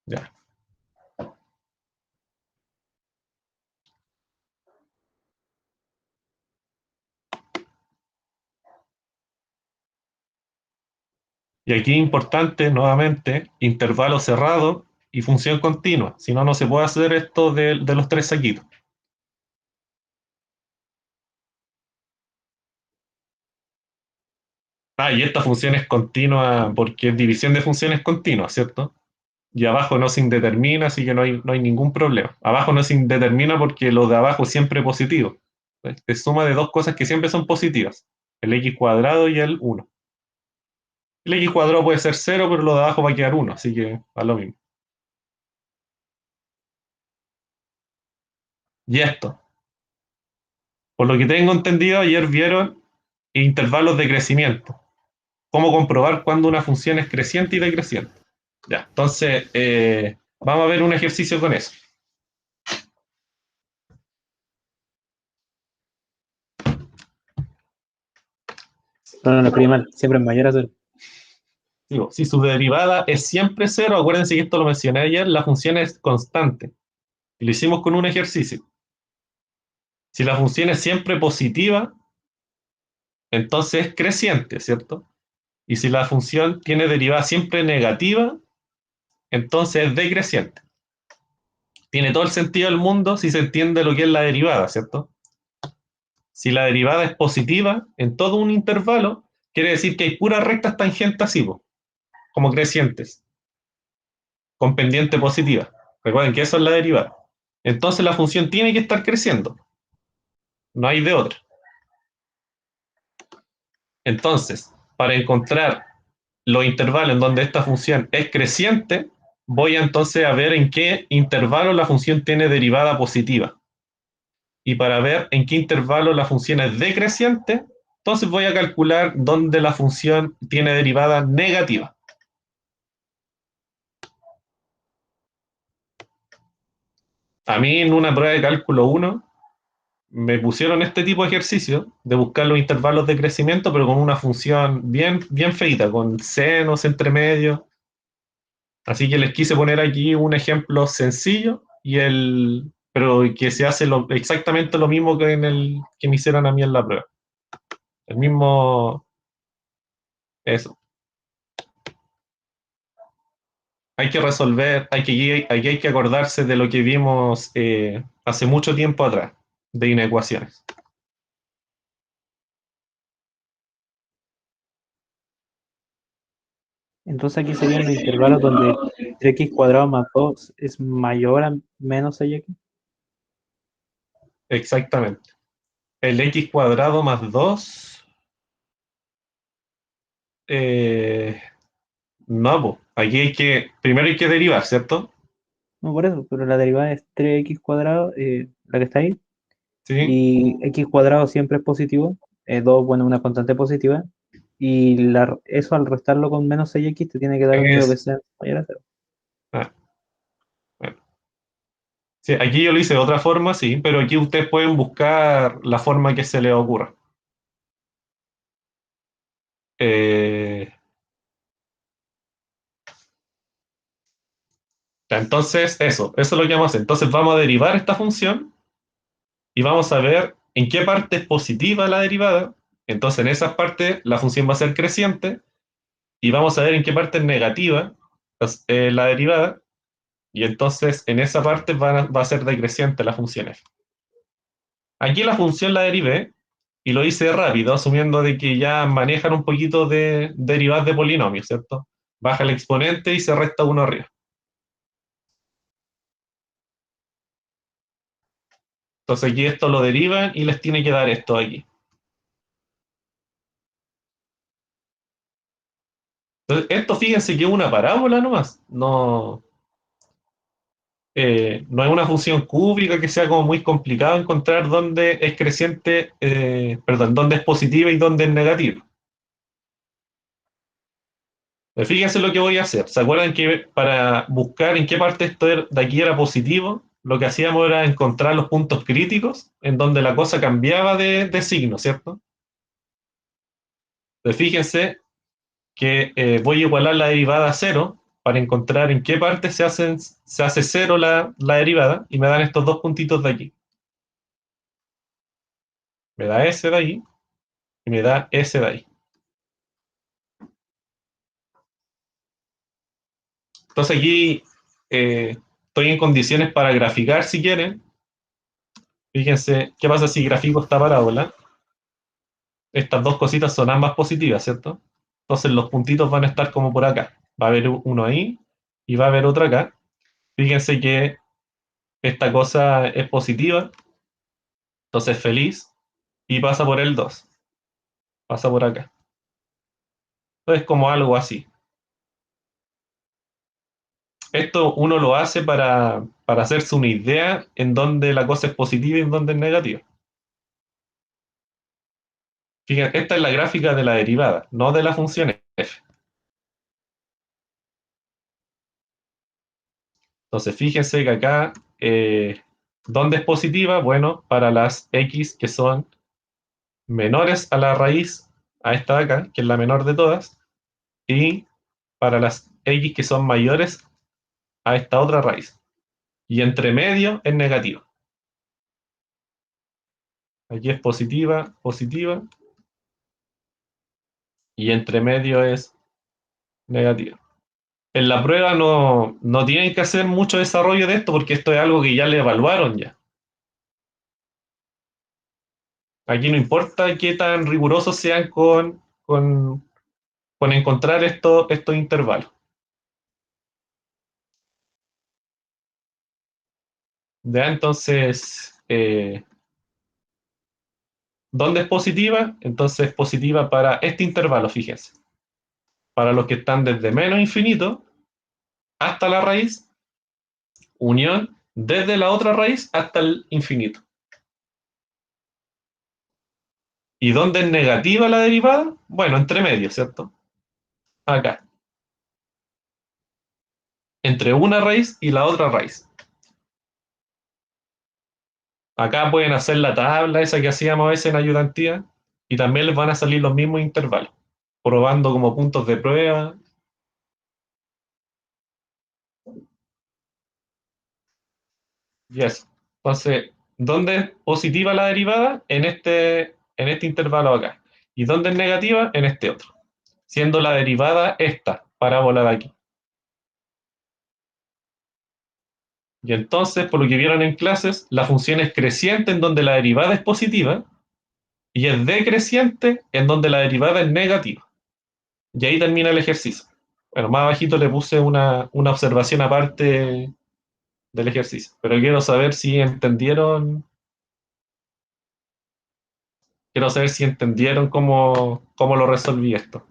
Ya. Y aquí importante, nuevamente, intervalo cerrado y función continua. Si no, no se puede hacer esto de los tres saquitos. Ah, y esta función es continua porque es división de funciones continuas, ¿cierto? Y abajo no se indetermina, así que no hay ningún problema. Abajo no se indetermina porque lo de abajo es siempre positivo. Es suma de dos cosas que siempre son positivas, el x cuadrado y el 1. El x cuadrado puede ser 0, pero lo de abajo va a quedar 1, así que va lo mismo. Y esto, por lo que tengo entendido, ayer vieron intervalos de crecimiento. Cómo comprobar cuando una función es creciente y decreciente. Ya, entonces, vamos a ver un ejercicio con eso. No, no, no escribí mal, siempre es mayor a cero. Digo, si su derivada es siempre 0, acuérdense que esto lo mencioné ayer, la función es constante. Y lo hicimos con un ejercicio. Si la función es siempre positiva, entonces es creciente, ¿cierto? Y si la función tiene derivada siempre negativa, entonces es decreciente. Tiene todo el sentido del mundo si se entiende lo que es la derivada, ¿cierto? Si la derivada es positiva en todo un intervalo, quiere decir que hay puras rectas tangentes así, como crecientes, con pendiente positiva. Recuerden que eso es la derivada. Entonces la función tiene que estar creciendo. No hay de otra. Entonces, para encontrar los intervalos en donde esta función es creciente, voy entonces a ver en qué intervalo la función tiene derivada positiva. Y para ver en qué intervalo la función es decreciente, entonces voy a calcular dónde la función tiene derivada negativa. A mí en una prueba de cálculo 1 me pusieron este tipo de ejercicio de buscar los intervalos de crecimiento, pero con una función bien, bien feita, con senos entre medio. Así que les quise poner aquí un ejemplo sencillo pero que se hace exactamente lo mismo que que me hicieron a mí en la prueba. El mismo, eso. Hay que resolver, aquí hay que acordarse de lo que vimos hace mucho tiempo atrás, de inecuaciones. Entonces aquí serían los intervalos donde 3x cuadrado más 2 es mayor a menos 6x. Exactamente. El x cuadrado más 2, no, po. Aquí primero hay que derivar, ¿cierto? No por eso, pero la derivada es 3x cuadrado, la que está ahí, Sí. y x cuadrado siempre es positivo, 2, bueno, una constante positiva, y eso al restarlo con menos 6x te tiene que dar un número que Es, sea mayor a 0. ah, bueno. Sí, aquí yo lo hice de otra forma, sí, pero aquí ustedes pueden buscar la forma que se les ocurra. Eh, entonces, eso es lo que vamos a hacer. Entonces vamos a derivar esta función y vamos a ver en qué parte es positiva la derivada. Entonces, en esas partes la función va a ser creciente y vamos a ver en qué parte es negativa la derivada. Y entonces, en esa parte va a ser decreciente la función f. Aquí la función la derivé y lo hice rápido, asumiendo de que ya manejan un poquito de derivadas de polinomios, ¿cierto? Baja el exponente y se resta uno arriba. Entonces aquí esto lo derivan y les tiene que dar esto aquí. Entonces, esto fíjense que es una parábola nomás. No, no es una función cúbica que sea como muy complicado encontrar dónde es creciente, perdón, dónde es positiva y dónde es negativa. Fíjense lo que voy a hacer. ¿Se acuerdan que para buscar en qué parte esto de aquí era positivo, lo que hacíamos era encontrar los puntos críticos en donde la cosa cambiaba de signo, ¿cierto? Fíjense que voy a igualar la derivada a cero para encontrar en qué parte se hace cero la derivada y me dan estos dos puntitos de aquí. Me da ese de ahí y me da ese de ahí. Entonces aquí estoy en condiciones para graficar si quieren. Fíjense, ¿qué pasa si grafico esta parábola? Estas dos cositas son ambas positivas, ¿cierto? Entonces los puntitos van a estar como por acá. Va a haber uno ahí y va a haber otro acá. Fíjense que esta cosa es positiva, entonces feliz, y pasa por el 2, pasa por acá. Entonces como algo así. Esto uno lo hace para hacerse una idea en dónde la cosa es positiva y en dónde es negativa. Fíjense, esta es la gráfica de la derivada, no de la función f. Entonces, fíjense que acá, ¿dónde es positiva? Bueno, para las x que son menores a la raíz, a esta de acá, que es la menor de todas, y para las x que son mayores a esta otra raíz. Y entre medio es negativa. Aquí es positiva, positiva, y entre medio es negativa. En la prueba no tienen que hacer mucho desarrollo de esto porque esto es algo que ya le evaluaron ya. Aquí no importa qué tan rigurosos sean con encontrar estos intervalos. Ya, entonces, ¿dónde es positiva? Entonces es positiva para este intervalo, fíjense. Para los que están desde menos infinito hasta la raíz, unión desde la otra raíz hasta el infinito. ¿Y dónde es negativa la derivada? Bueno, entre medio, ¿cierto? Acá. Entre una raíz y la otra raíz. Acá pueden hacer la tabla esa que hacíamos a veces en ayudantía y también les van a salir los mismos intervalos, probando como puntos de prueba. Y eso. Entonces, ¿dónde es positiva la derivada? En este intervalo acá. ¿Y dónde es negativa? En este otro. Siendo la derivada esta parábola de aquí. Y entonces, por lo que vieron en clases, la función es creciente en donde la derivada es positiva y es decreciente en donde la derivada es negativa. Y ahí termina el ejercicio. Bueno, más abajito le puse una observación aparte del ejercicio, pero quiero saber si entendieron cómo lo resolví esto.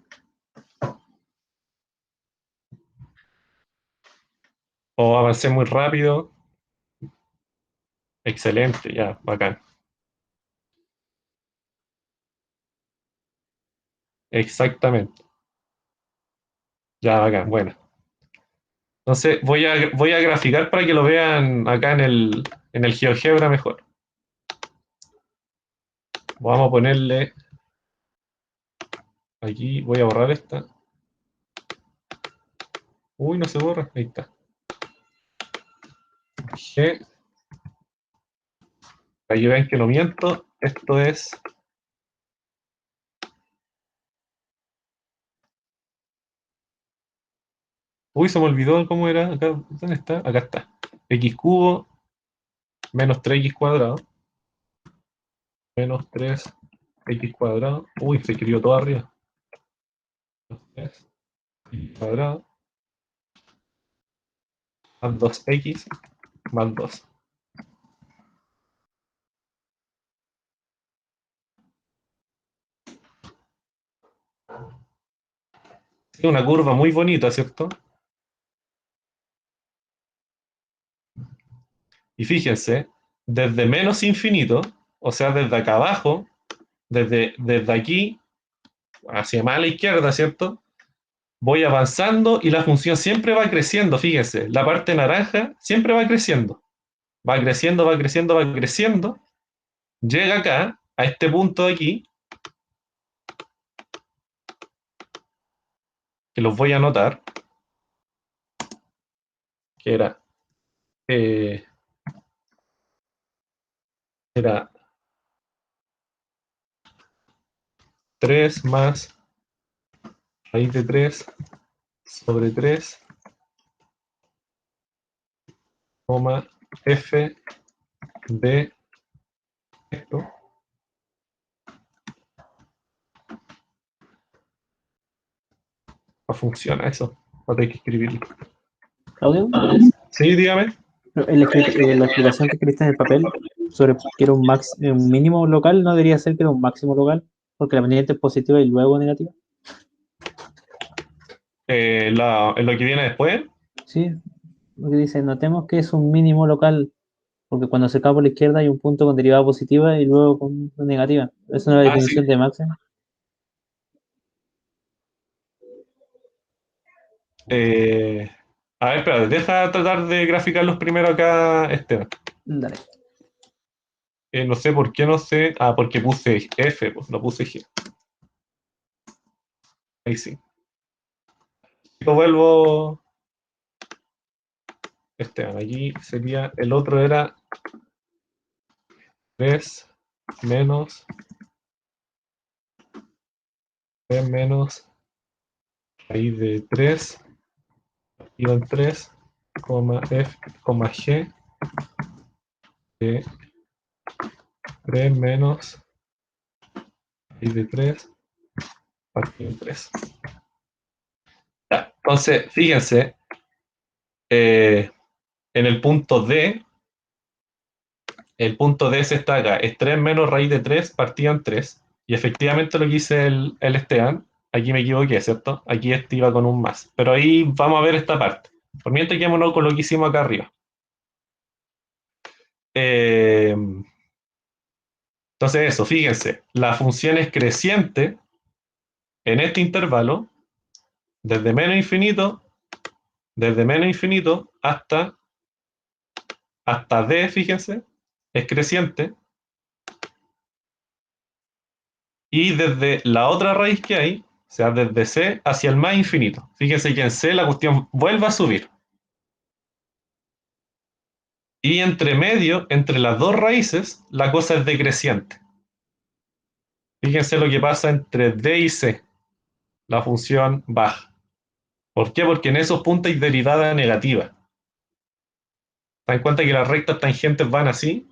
O avancé muy rápido. Excelente, ya, bacán. Exactamente. Ya, bacán, bueno. Entonces voy a graficar para que lo vean acá en el GeoGebra mejor. Vamos a ponerle aquí, voy a borrar esta. Uy, no se borra, ahí está. G, para que vean que no miento, esto es uy, se me olvidó cómo era. Acá, ¿dónde está? Acá está. X cubo menos 3x cuadrado. Menos 3x cuadrado. Uy, se escribió todo arriba. Menos 3x cuadrado. Más 2x más 2. Es una curva muy bonita, ¿cierto? Y fíjense, desde menos infinito, o sea, desde acá abajo, desde aquí hacia más a la izquierda, ¿cierto? Voy avanzando y la función siempre va creciendo, fíjense, la parte naranja siempre va creciendo. Va creciendo, va creciendo, va creciendo. Llega acá, a este punto de aquí, que los voy a anotar, que eh, era 3 más raíz de 3 sobre 3, coma, f de esto. No funciona eso, va a tener que escribirlo. Claudio, Sí, dígame. la explicación que escribiste en el papel sobre que era un mínimo local no debería ser que era un máximo local, porque la pendiente es positiva y luego negativa. Lo que viene después. Sí, lo que dice, notemos que es un mínimo local, porque cuando se cae por la izquierda hay un punto con derivada positiva y luego con negativa. Es una Ah, sí. definición de máximo. A ver, espera, deja tratar de graficarlos primero acá, Esteban. Dale. No sé por qué no sé. Ah, porque puse F, pues no puse G. Ahí sí. Lo vuelvo. Esteban, aquí sería. El otro era 3 menos 3 menos raíz de 3 iba en 3, F, G de 3 menos raíz de 3 partido en 3. Ya, entonces, fíjense, en el punto D, el punto de ese está acá, es 3 menos raíz de 3 partido en 3. Y efectivamente lo que hice el Esteban, aquí me equivoqué, ¿cierto? Aquí este iba con un más. Pero ahí vamos a ver esta parte. Por mientras quedémonos con lo que hicimos acá arriba. Entonces eso, fíjense, la función es creciente en este intervalo desde menos infinito hasta D, fíjense, es creciente. Y desde la otra raíz que hay, o sea, desde C hacia el más infinito. Fíjense que en C la cuestión vuelve a subir. Y entre medio, entre las dos raíces, la cosa es decreciente. Fíjense lo que pasa entre D y C. La función baja. ¿Por qué? Porque en esos puntos hay derivada negativa. ¿Se dan cuenta que las rectas tangentes van así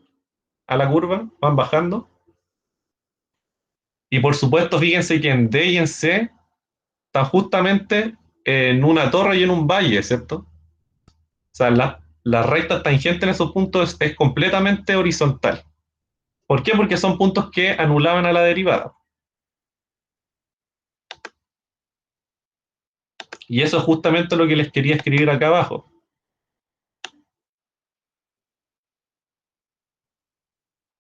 a la curva? Van bajando. Y por supuesto, fíjense que en D y en C están justamente en una torre y en un valle, ¿cierto? O sea, la recta tangente en esos puntos es completamente horizontal. ¿Por qué? Porque son puntos que anulaban a la derivada. Y eso es justamente lo que les quería escribir acá abajo.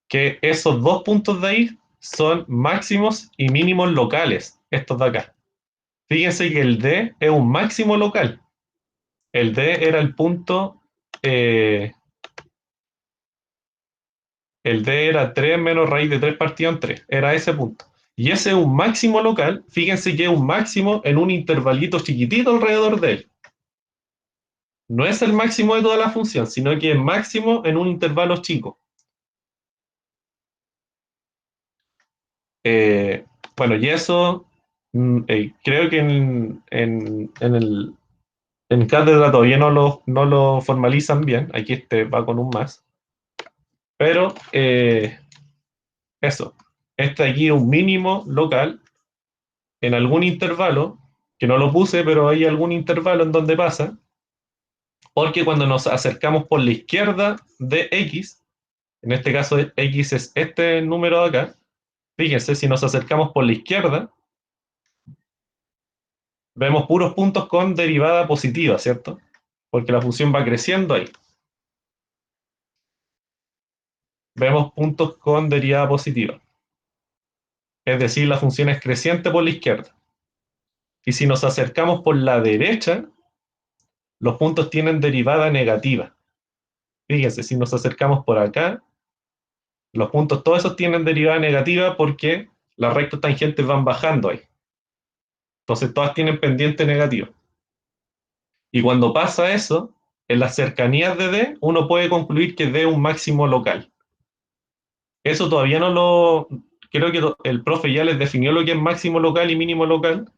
Que esos dos puntos de ahí son máximos y mínimos locales, estos de acá. Fíjense que el D es un máximo local. El D era el punto, el D era 3 menos raíz de 3 partido en 3, era ese punto. Y ese es un máximo local, fíjense que es un máximo en un intervalito chiquitito alrededor de él. No es el máximo de toda la función, sino que es máximo en un intervalo chico. Bueno, y eso creo que en cátedra todavía no lo formalizan bien. Aquí este va con un más. Pero eso. Este aquí es un mínimo local en algún intervalo, que no lo puse, pero hay algún intervalo en donde pasa, porque cuando nos acercamos por la izquierda de X, en este caso X es este número de acá, fíjense, si nos acercamos por la izquierda, vemos puros puntos con derivada positiva, ¿cierto? Porque la función va creciendo ahí. Vemos puntos con derivada positiva. Es decir, la función es creciente por la izquierda. Y si nos acercamos por la derecha, los puntos tienen derivada negativa. Fíjense, si nos acercamos por acá, los puntos todos esos tienen derivada negativa porque las rectas tangentes van bajando ahí. Entonces todas tienen pendiente negativa. Y cuando pasa eso, en las cercanías de D, uno puede concluir que D es un máximo local. Eso todavía no lo... Creo que el profe ya les definió lo que es máximo local y mínimo local,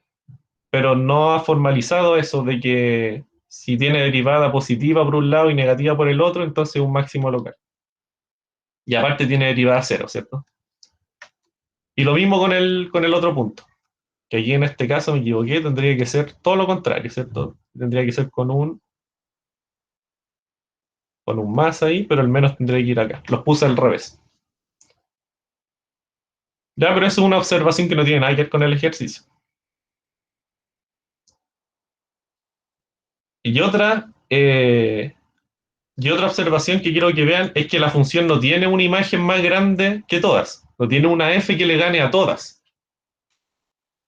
pero no ha formalizado eso de que si tiene derivada positiva por un lado y negativa por el otro, entonces es un máximo local. Y aparte tiene derivada cero, ¿cierto? Y lo mismo con el otro punto, que aquí en este caso me equivoqué, tendría que ser todo lo contrario, ¿cierto? Tendría que ser con un más ahí, pero al menos tendría que ir acá. Los puse al revés. Ya, pero eso es una observación que no tiene nada que ver con el ejercicio. Y otra observación que quiero que vean es que la función no tiene una imagen más grande que todas. No tiene una f que le gane a todas.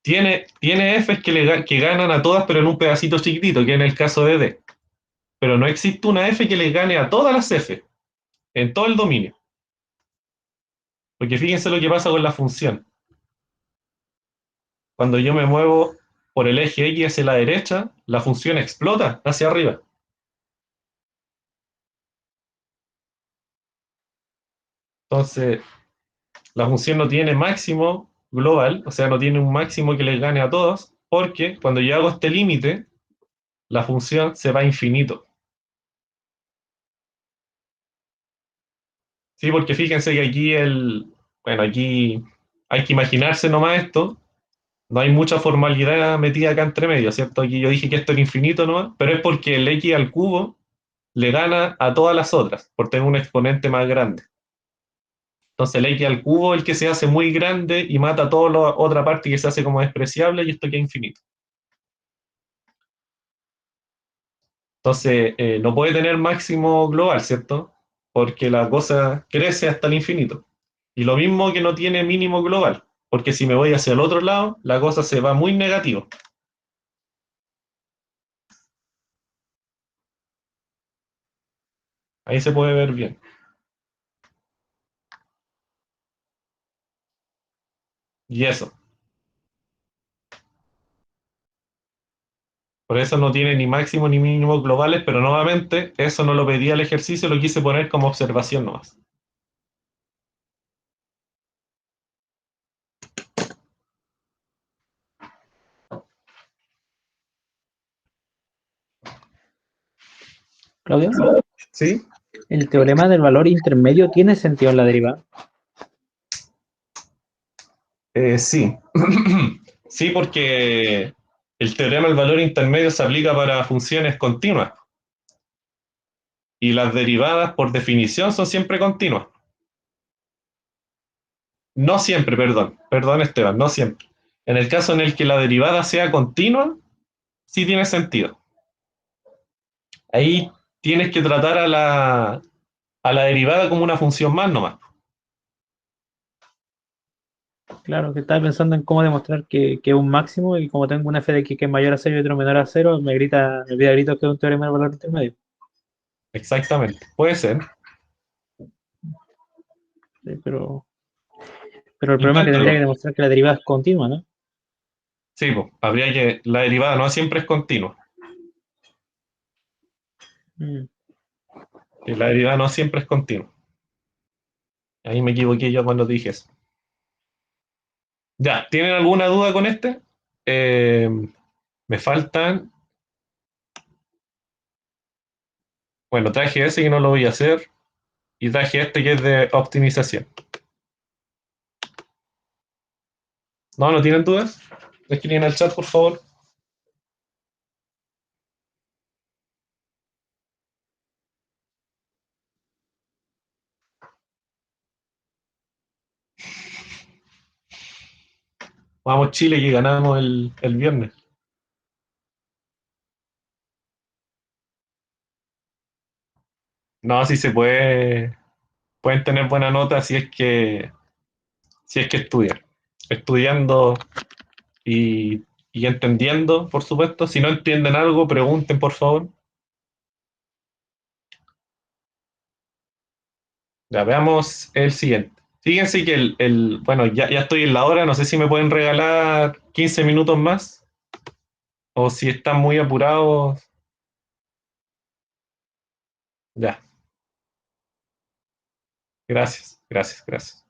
Tiene f's que ganan a todas, pero en un pedacito chiquitito, que es en el caso de D. Pero no existe una f que le gane a todas las f, en todo el dominio. Porque fíjense lo que pasa con la función. Cuando yo me muevo por el eje X hacia la derecha, la función explota hacia arriba. Entonces, la función no tiene máximo global, o sea, no tiene un máximo que les gane a todos, porque cuando yo hago este límite, la función se va a infinito. Sí, porque fíjense que aquí aquí hay que imaginarse nomás esto, no hay mucha formalidad metida acá entre medio, ¿cierto? Aquí yo dije que esto era infinito nomás, pero es porque el x al cubo le gana a todas las otras, por tener un exponente más grande. Entonces el x al cubo es el que se hace muy grande y mata toda la otra parte que se hace como despreciable y esto queda infinito. Entonces no puede tener máximo global, ¿cierto? Porque la cosa crece hasta el infinito. Y lo mismo que no tiene mínimo global, porque si me voy hacia el otro lado, la cosa se va muy negativo. Ahí se puede ver bien. Y eso. Por eso no tiene ni máximo ni mínimo globales, pero nuevamente eso no lo pedía el ejercicio, lo quise poner como observación nomás. Claudio, ¿Sí? ¿el teorema del valor intermedio tiene sentido en la derivada? Sí. Sí, porque el teorema del valor intermedio se aplica para funciones continuas. Y las derivadas, por definición, son siempre continuas. No siempre, perdón Esteban, no siempre. En el caso en el que la derivada sea continua, sí tiene sentido. Ahí tienes que tratar a la derivada como una función más nomás. Claro, que estaba pensando en cómo demostrar que es un máximo y como tengo una f de x que es mayor a 0 y otro menor a 0, me pide a gritos que es un teorema del valor intermedio. Exactamente, puede ser. Sí, pero el problema es que tendría Inténtalo. que demostrar que la derivada es continua, ¿no? Sí, pues, habría que. La derivada no siempre es continua. Mm. Y la derivada no siempre es continua. Ahí me equivoqué yo cuando dije eso. Ya, ¿tienen alguna duda con este? Eh, me faltan. Bueno, traje ese que no lo voy a hacer. Y traje este que es de optimización. ¿No? ¿No tienen dudas? Escriben en el chat, por favor. Vamos, Chile, que ganamos el viernes. No, si se puede. Pueden tener buena nota si es que estudian. Estudiando y entendiendo, por supuesto. Si no entienden algo, pregunten, por favor. Ya veamos el siguiente. Fíjense que bueno, ya estoy en la hora, no sé si me pueden regalar 15 minutos más o si están muy apurados. Ya, gracias, gracias, gracias.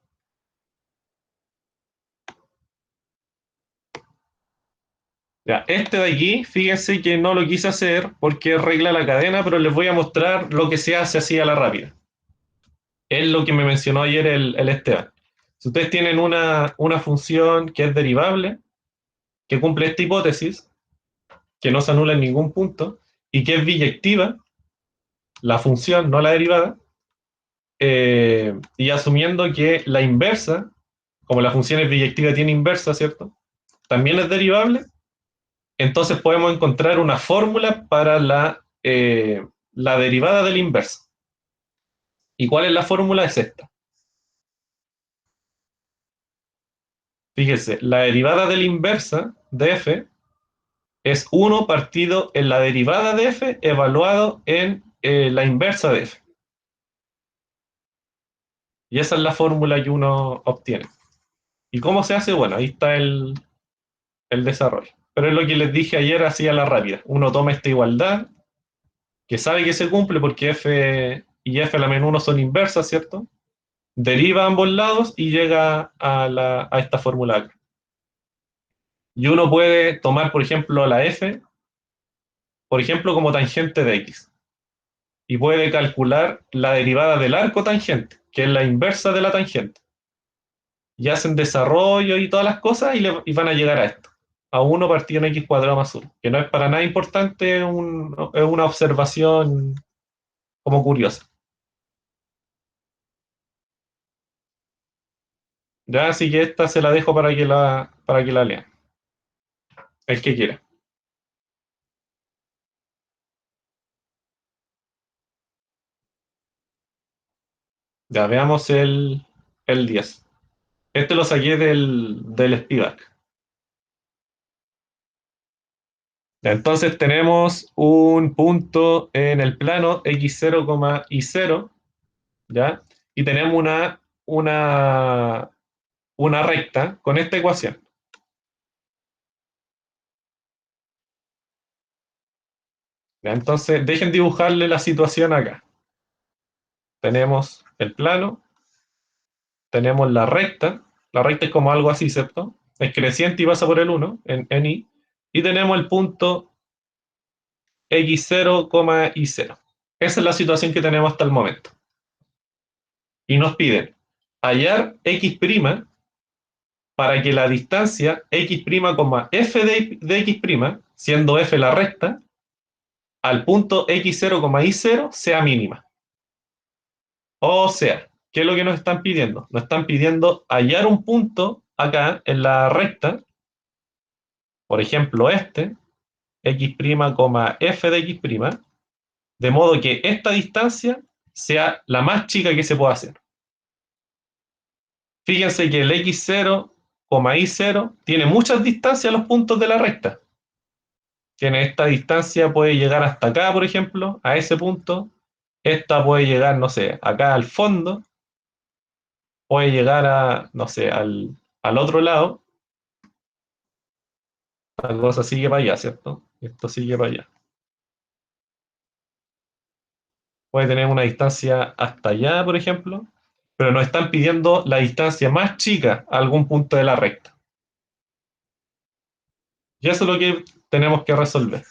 Ya, este de aquí, fíjense que no lo quise hacer porque regla la cadena, pero les voy a mostrar lo que se hace así a la rápida. Es lo que me mencionó ayer el Esteban. Si ustedes tienen una función que es derivable, que cumple esta hipótesis, que no se anula en ningún punto, y que es biyectiva, la función, no la derivada, y asumiendo que la inversa, como la función es biyectiva tiene inversa, ¿cierto? También es derivable, entonces podemos encontrar una fórmula para la derivada de la inversa. ¿Y cuál es la fórmula? Es esta. Fíjese, la derivada de la inversa de f es 1 partido en la derivada de f evaluado en la inversa de f. Y esa es la fórmula que uno obtiene. ¿Y cómo se hace? Bueno, ahí está el desarrollo. Pero es lo que les dije ayer así a la rápida. Uno toma esta igualdad, que sabe que se cumple porque f y f a la menos 1 son inversas, ¿cierto? Deriva a ambos lados y llega a esta fórmula acá. Y uno puede tomar, por ejemplo, la f, por ejemplo, como tangente de x. Y puede calcular la derivada del arco tangente, que es la inversa de la tangente. Y hacen desarrollo y todas las cosas y van a llegar a esto, a 1 partido en x cuadrado más 1, que no es para nada importante, es una observación como curiosa. Ya, así que esta se la dejo para que la lean. El que quiera. Ya, veamos el 10. Este lo saqué del Spivak. Ya, entonces tenemos un punto en el plano x0, y0, ¿ya? Y tenemos una recta con esta ecuación. ¿Ya? Entonces, dejen dibujarle la situación acá. Tenemos el plano, tenemos la recta es como algo así, ¿cierto? Es creciente y pasa por el 1 en y tenemos el punto x0, y0. Esa es la situación que tenemos hasta el momento. Y nos piden hallar x' para que la distancia x', f de x', siendo f la recta, al punto x0, y0 sea mínima. O sea, ¿qué es lo que nos están pidiendo? Nos están pidiendo hallar un punto acá en la recta, por ejemplo este, x', f de x', de modo que esta distancia sea la más chica que se pueda hacer. Fíjense que el x0, y0 tiene muchas distancias a los puntos de la recta. Tiene esta distancia, puede llegar hasta acá, por ejemplo, a ese punto. Esta puede llegar, no sé, acá al fondo. Puede llegar a, no sé, al otro lado. La cosa sigue para allá, ¿cierto? Esto sigue para allá. Puede tener una distancia hasta allá, por ejemplo, pero nos están pidiendo la distancia más chica a algún punto de la recta. Y eso es lo que tenemos que resolver.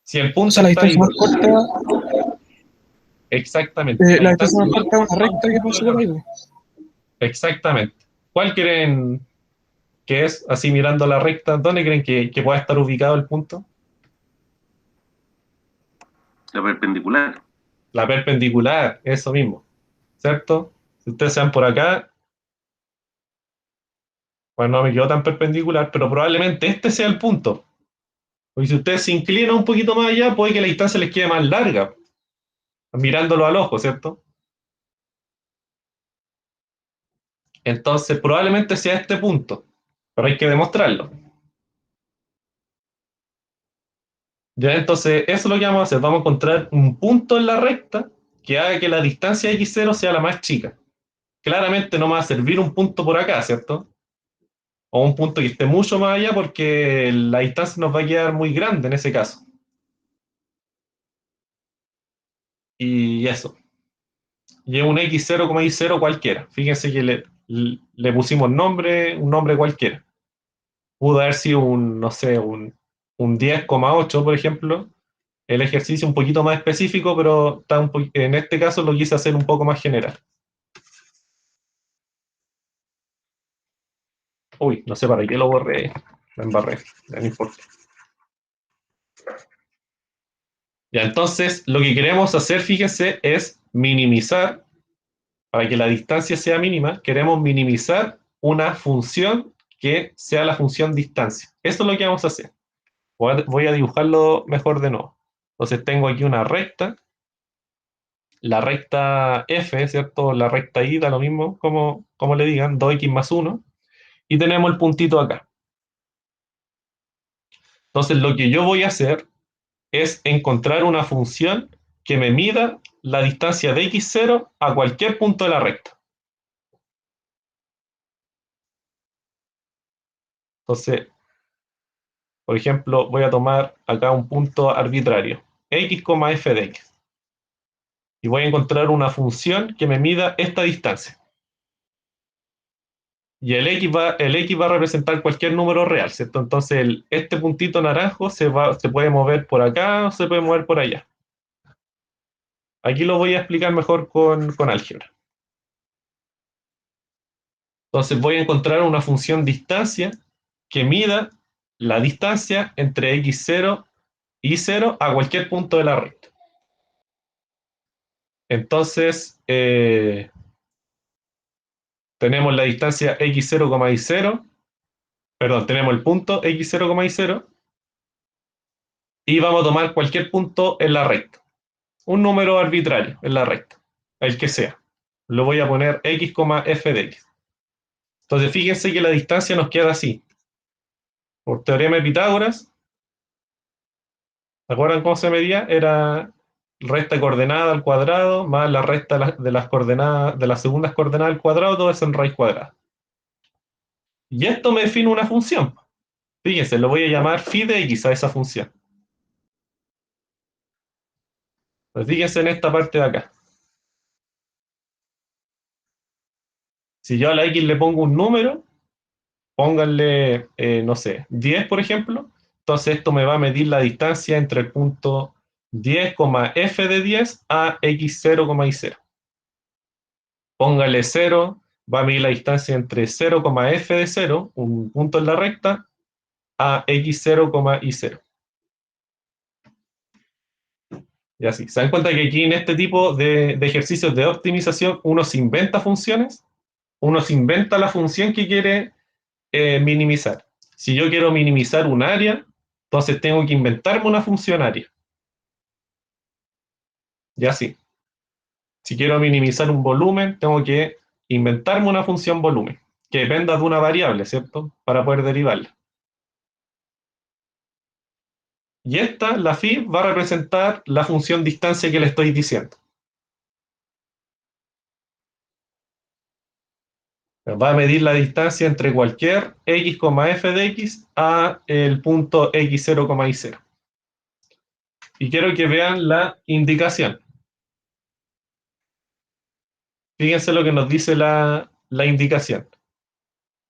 Si el O punto sea, la está ahí, distancia más corta, exactamente, la la distancia distancia más corta es una recta que pasa por ahí. exactamente. ¿Cuál creen que es, así mirando la recta, dónde creen que pueda estar ubicado el punto? La perpendicular. La perpendicular, eso mismo, ¿cierto? Si ustedes se van por acá, bueno, no me quedó tan perpendicular, pero probablemente este sea el punto. Porque si ustedes se inclinan un poquito más allá, puede que la distancia les quede más larga, mirándolo al ojo, ¿cierto? Entonces, probablemente sea este punto, pero hay que demostrarlo. Ya, entonces, eso es lo que vamos a hacer. Vamos a encontrar un punto en la recta que haga que la distancia x0 sea la más chica. Claramente no me va a servir un punto por acá, ¿cierto? O un punto que esté mucho más allá porque la distancia nos va a quedar muy grande en ese caso. Y eso. Y es un x0, y0 cualquiera. Fíjense que le pusimos nombre, un nombre cualquiera. Pudo haber sido un, no sé, un 10,8, por ejemplo. El ejercicio un poquito más específico, pero está en este caso lo quise hacer un poco más general. Uy, no sé para qué lo borré. Lo embarré, ya no importa. Ya, entonces, lo que queremos hacer, fíjense, es minimizar, para que la distancia sea mínima, queremos minimizar una función que sea la función distancia. Eso es lo que vamos a hacer. Voy a dibujarlo mejor de nuevo. Entonces tengo aquí una recta, la recta f, ¿cierto? La recta y da lo mismo, como le digan, 2x más 1, y tenemos el puntito acá. Entonces lo que yo voy a hacer es encontrar una función que me mida la distancia de x0 a cualquier punto de la recta. Entonces, por ejemplo, voy a tomar acá un punto arbitrario, x, f de x. Y voy a encontrar una función que me mida esta distancia. Y el X va a representar cualquier número real, ¿cierto? Entonces este puntito naranjo se puede mover por acá o se puede mover por allá. Aquí lo voy a explicar mejor con álgebra. Entonces voy a encontrar una función distancia que mida la distancia entre x0 y 0 a cualquier punto de la recta. Entonces, tenemos la distancia x0, y0, perdón, tenemos el punto x0, y0, y vamos a tomar cualquier punto en la recta. Un número arbitrario en la recta, el que sea. Lo voy a poner x, f de x. Entonces fíjense que la distancia nos queda así. Por teorema de Pitágoras, ¿se acuerdan cómo se medía? Era resta de coordenada al cuadrado más la resta de las coordenadas, de las segundas coordenadas al cuadrado, todo eso en raíz cuadrada. Y esto me define una función. Fíjense, lo voy a llamar phi de x a esa función. Pues fíjense en esta parte de acá. Si yo a la x le pongo un número, pónganle, no sé, 10 por ejemplo, entonces esto me va a medir la distancia entre el punto 10, f de 10 a x0, y0. Póngale 0, va a medir la distancia entre 0, f de 0, un punto en la recta, a x0, y0. Y así. ¿Se dan cuenta que aquí en este tipo de ejercicios de optimización uno se inventa funciones? Uno se inventa la función que quiere minimizar. Si yo quiero minimizar un área, entonces tengo que inventarme una función área. Y así. Si quiero minimizar un volumen, tengo que inventarme una función volumen, que dependa de una variable, ¿cierto? Para poder derivarla. Y esta, la phi, va a representar la función distancia que le estoy diciendo. Va a medir la distancia entre cualquier x, f de x a el punto x0, y0. Y quiero que vean la indicación. Fíjense lo que nos dice la indicación.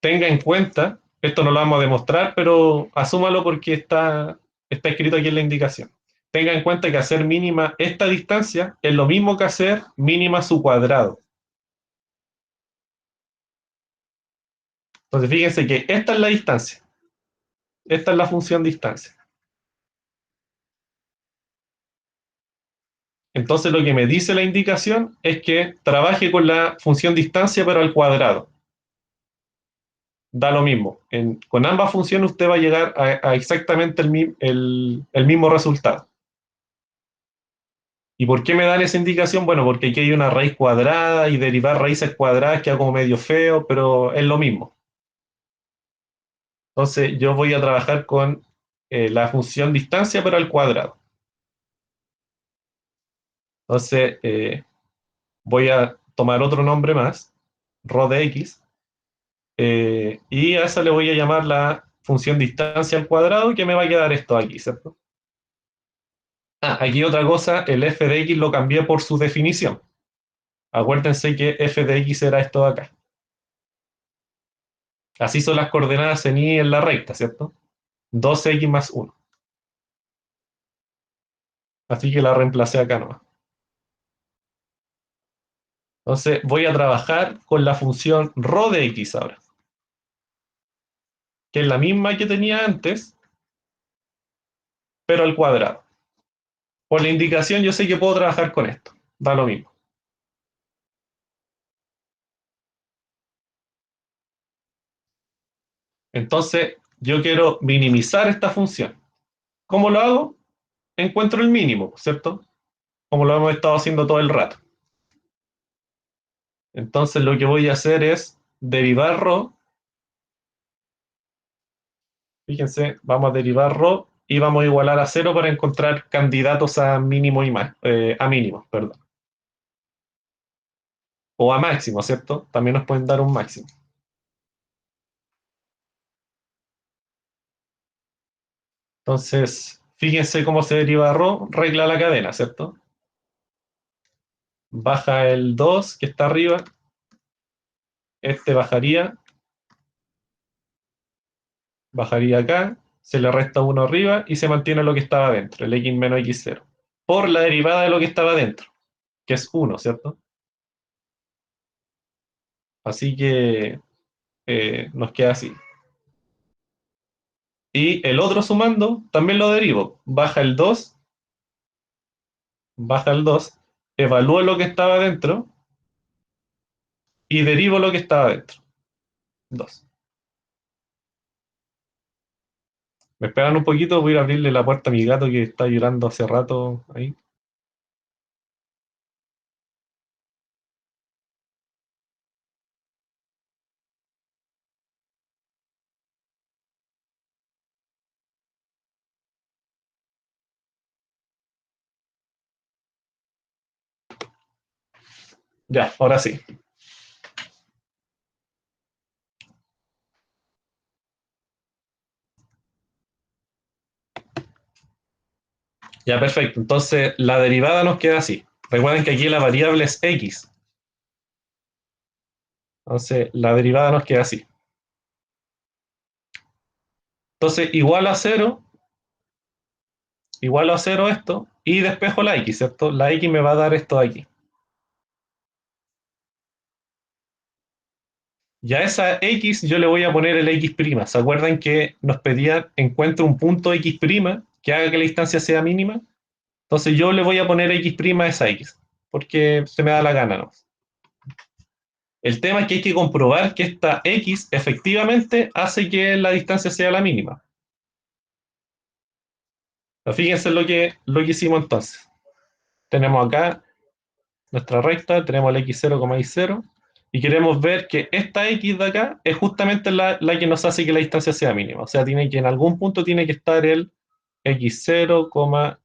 Tenga en cuenta, esto no lo vamos a demostrar, pero asúmalo porque está escrito aquí en la indicación. Tenga en cuenta que hacer mínima esta distancia es lo mismo que hacer mínima su cuadrado. Entonces fíjense que esta es la distancia. Esta es la función distancia. Entonces lo que me dice la indicación es que trabaje con la función distancia pero al cuadrado. Da lo mismo. Con ambas funciones usted va a llegar a exactamente el mismo resultado. ¿Y por qué me dan esa indicación? Bueno, porque aquí hay una raíz cuadrada y derivar raíces cuadradas queda como medio feo, pero es lo mismo. Entonces yo voy a trabajar con la función distancia pero al cuadrado. Entonces voy a tomar otro nombre más, rho de x, y a esa le voy a llamar la función distancia al cuadrado, que me va a quedar esto aquí, ¿cierto? Aquí otra cosa, el f de x lo cambié por su definición. Acuérdense que f de x era esto de acá. Así son las coordenadas en y en la recta, ¿cierto? 2x más 1. Así que la reemplacé acá nomás. Entonces voy a trabajar con la función rho de x ahora, que es la misma que tenía antes, pero al cuadrado. Por la indicación yo sé que puedo trabajar con esto. Da lo mismo. Entonces yo quiero minimizar esta función. ¿Cómo lo hago? Encuentro el mínimo, ¿cierto? Como lo hemos estado haciendo todo el rato. Entonces lo que voy a hacer es derivar rho. Fíjense, vamos a derivar rho y vamos a igualar a 0 para encontrar candidatos a mínimo y más, a mínimo, perdón. O a máximo, ¿cierto? También nos pueden dar un máximo. Entonces, fíjense cómo se deriva rho, regla la cadena, ¿cierto? Baja el 2 que está arriba, este bajaría acá, se le resta 1 arriba y se mantiene lo que estaba dentro, el x menos x0, por la derivada de lo que estaba dentro, que es 1, ¿cierto? Así que nos queda así. Y el otro sumando, también lo derivo. Baja el 2, evalúo lo que estaba dentro y derivo lo que estaba dentro. 2. ¿Me esperan un poquito? Voy a ir a abrirle la puerta a mi gato que está llorando hace rato ahí. Ya, ahora sí. Ya, perfecto. Entonces, la derivada nos queda así. Recuerden que aquí la variable es x. Entonces, la derivada nos queda así. Entonces, igual a 0 esto, y despejo la x, ¿cierto? La x me va a dar esto de aquí. Ya a esa x yo le voy a poner el x'. ¿Se acuerdan que nos pedían encuentre un punto x' que haga que la distancia sea mínima? Entonces yo le voy a poner x' a esa x, porque se me da la gana, ¿no? El tema es que hay que comprobar que esta x efectivamente hace que la distancia sea la mínima. Fíjense lo que hicimos entonces. Tenemos acá nuestra recta, tenemos el x0, y0, y queremos ver que esta x de acá es justamente la que nos hace que la distancia sea mínima. O sea, en algún punto tiene que estar el x0,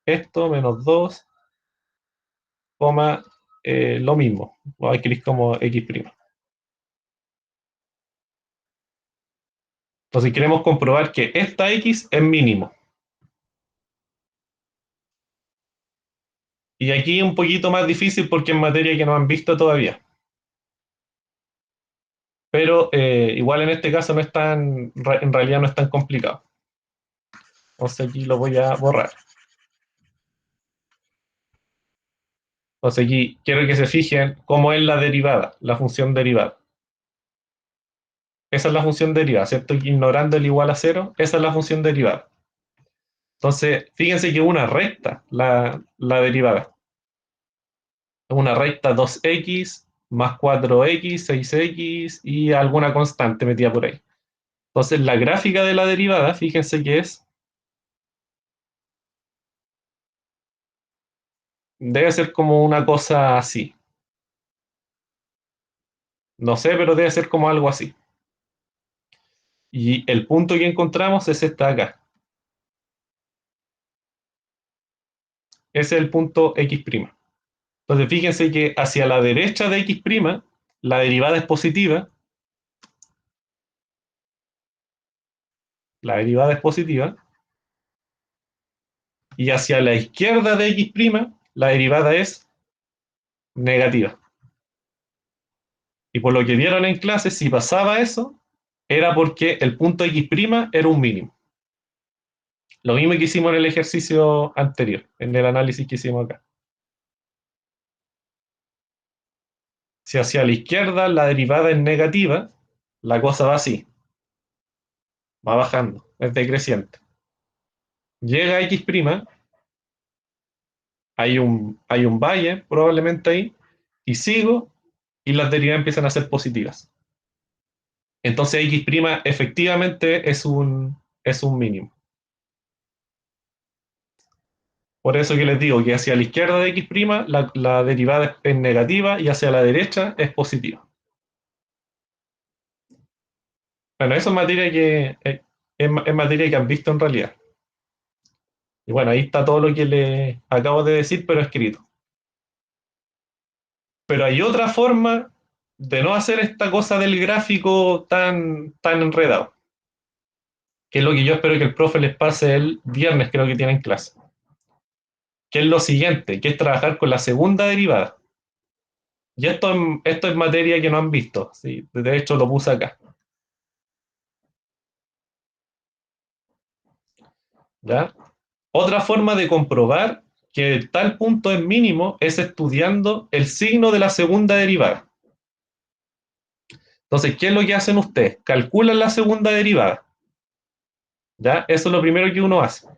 esto, menos 2, lo mismo. Voy a escribir como x'. Entonces queremos comprobar que esta x es mínimo. Y aquí un poquito más difícil porque es materia que no han visto todavía. Pero igual en este caso en realidad no es tan complicado. Entonces aquí lo voy a borrar. Entonces aquí quiero que se fijen cómo es la derivada, la función derivada. Esa es la función derivada, ¿cierto? Ignorando el igual a 0, esa es la función derivada. Entonces, fíjense que es una recta la derivada. Es una recta 2x más 4x, 6x y alguna constante metida por ahí. Entonces, la gráfica de la derivada, fíjense que debe ser como una cosa así. No sé, pero debe ser como algo así. Y el punto que encontramos es este de acá. Ese es el punto x'. Entonces, fíjense que hacia la derecha de x', la derivada es positiva. La derivada es positiva. Y hacia la izquierda de x', la derivada es negativa. Y por lo que vieron en clase, si pasaba eso, era porque el punto x' era un mínimo. Lo mismo que hicimos en el ejercicio anterior, en el análisis que hicimos acá. Si hacia la izquierda la derivada es negativa, la cosa va así. Va bajando, es decreciente. Llega a x', hay un valle probablemente ahí, y sigo, y las derivadas empiezan a ser positivas. Entonces x' efectivamente es un mínimo. Por eso que les digo que hacia la izquierda de x', la derivada es negativa y hacia la derecha es positiva. Bueno, eso es materia es materia que han visto en realidad. Y bueno, ahí está todo lo que les acabo de decir, pero escrito. Pero hay otra forma de no hacer esta cosa del gráfico tan enredado, que es lo que yo espero que el profe les pase el viernes, creo que tienen clase. Que es lo siguiente, que es trabajar con la segunda derivada. Y esto es materia que no han visto, ¿sí? De hecho lo puse acá. ¿Ya? Otra forma de comprobar que tal punto es mínimo es estudiando el signo de la segunda derivada. Entonces, ¿qué es lo que hacen ustedes? Calculan la segunda derivada. ¿Ya? Eso es lo primero que uno hace.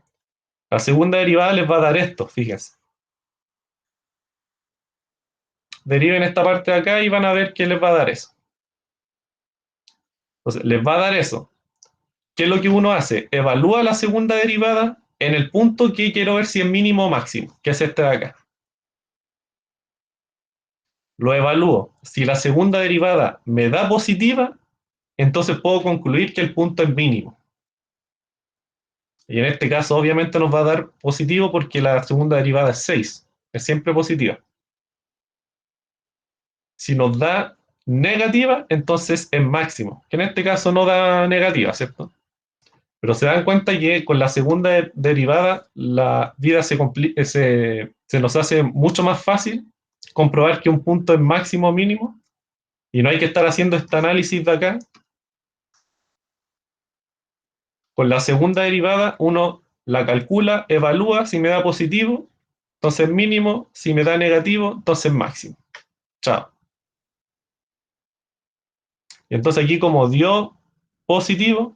La segunda derivada les va a dar esto, fíjense. deriven esta parte de acá y van a ver que les va a dar eso. Entonces, les va a dar eso. ¿Qué es lo que uno hace? Evalúa la segunda derivada en el punto que quiero ver si es mínimo o máximo, que es este de acá. Lo evalúo. Si la segunda derivada me da positiva, entonces puedo concluir que el punto es mínimo. Y en este caso, obviamente, nos va a dar positivo porque la segunda derivada es 6. Es siempre positiva. Si nos da negativa, entonces es máximo. Que en este caso no da negativa, ¿cierto? Pero se dan cuenta que con la segunda derivada la vida se nos hace mucho más fácil comprobar que un punto es máximo o mínimo y no hay que estar haciendo este análisis de acá. Con la segunda derivada uno la calcula, evalúa si me da positivo, entonces mínimo, si me da negativo, entonces máximo. Chao. Y entonces aquí como dio positivo,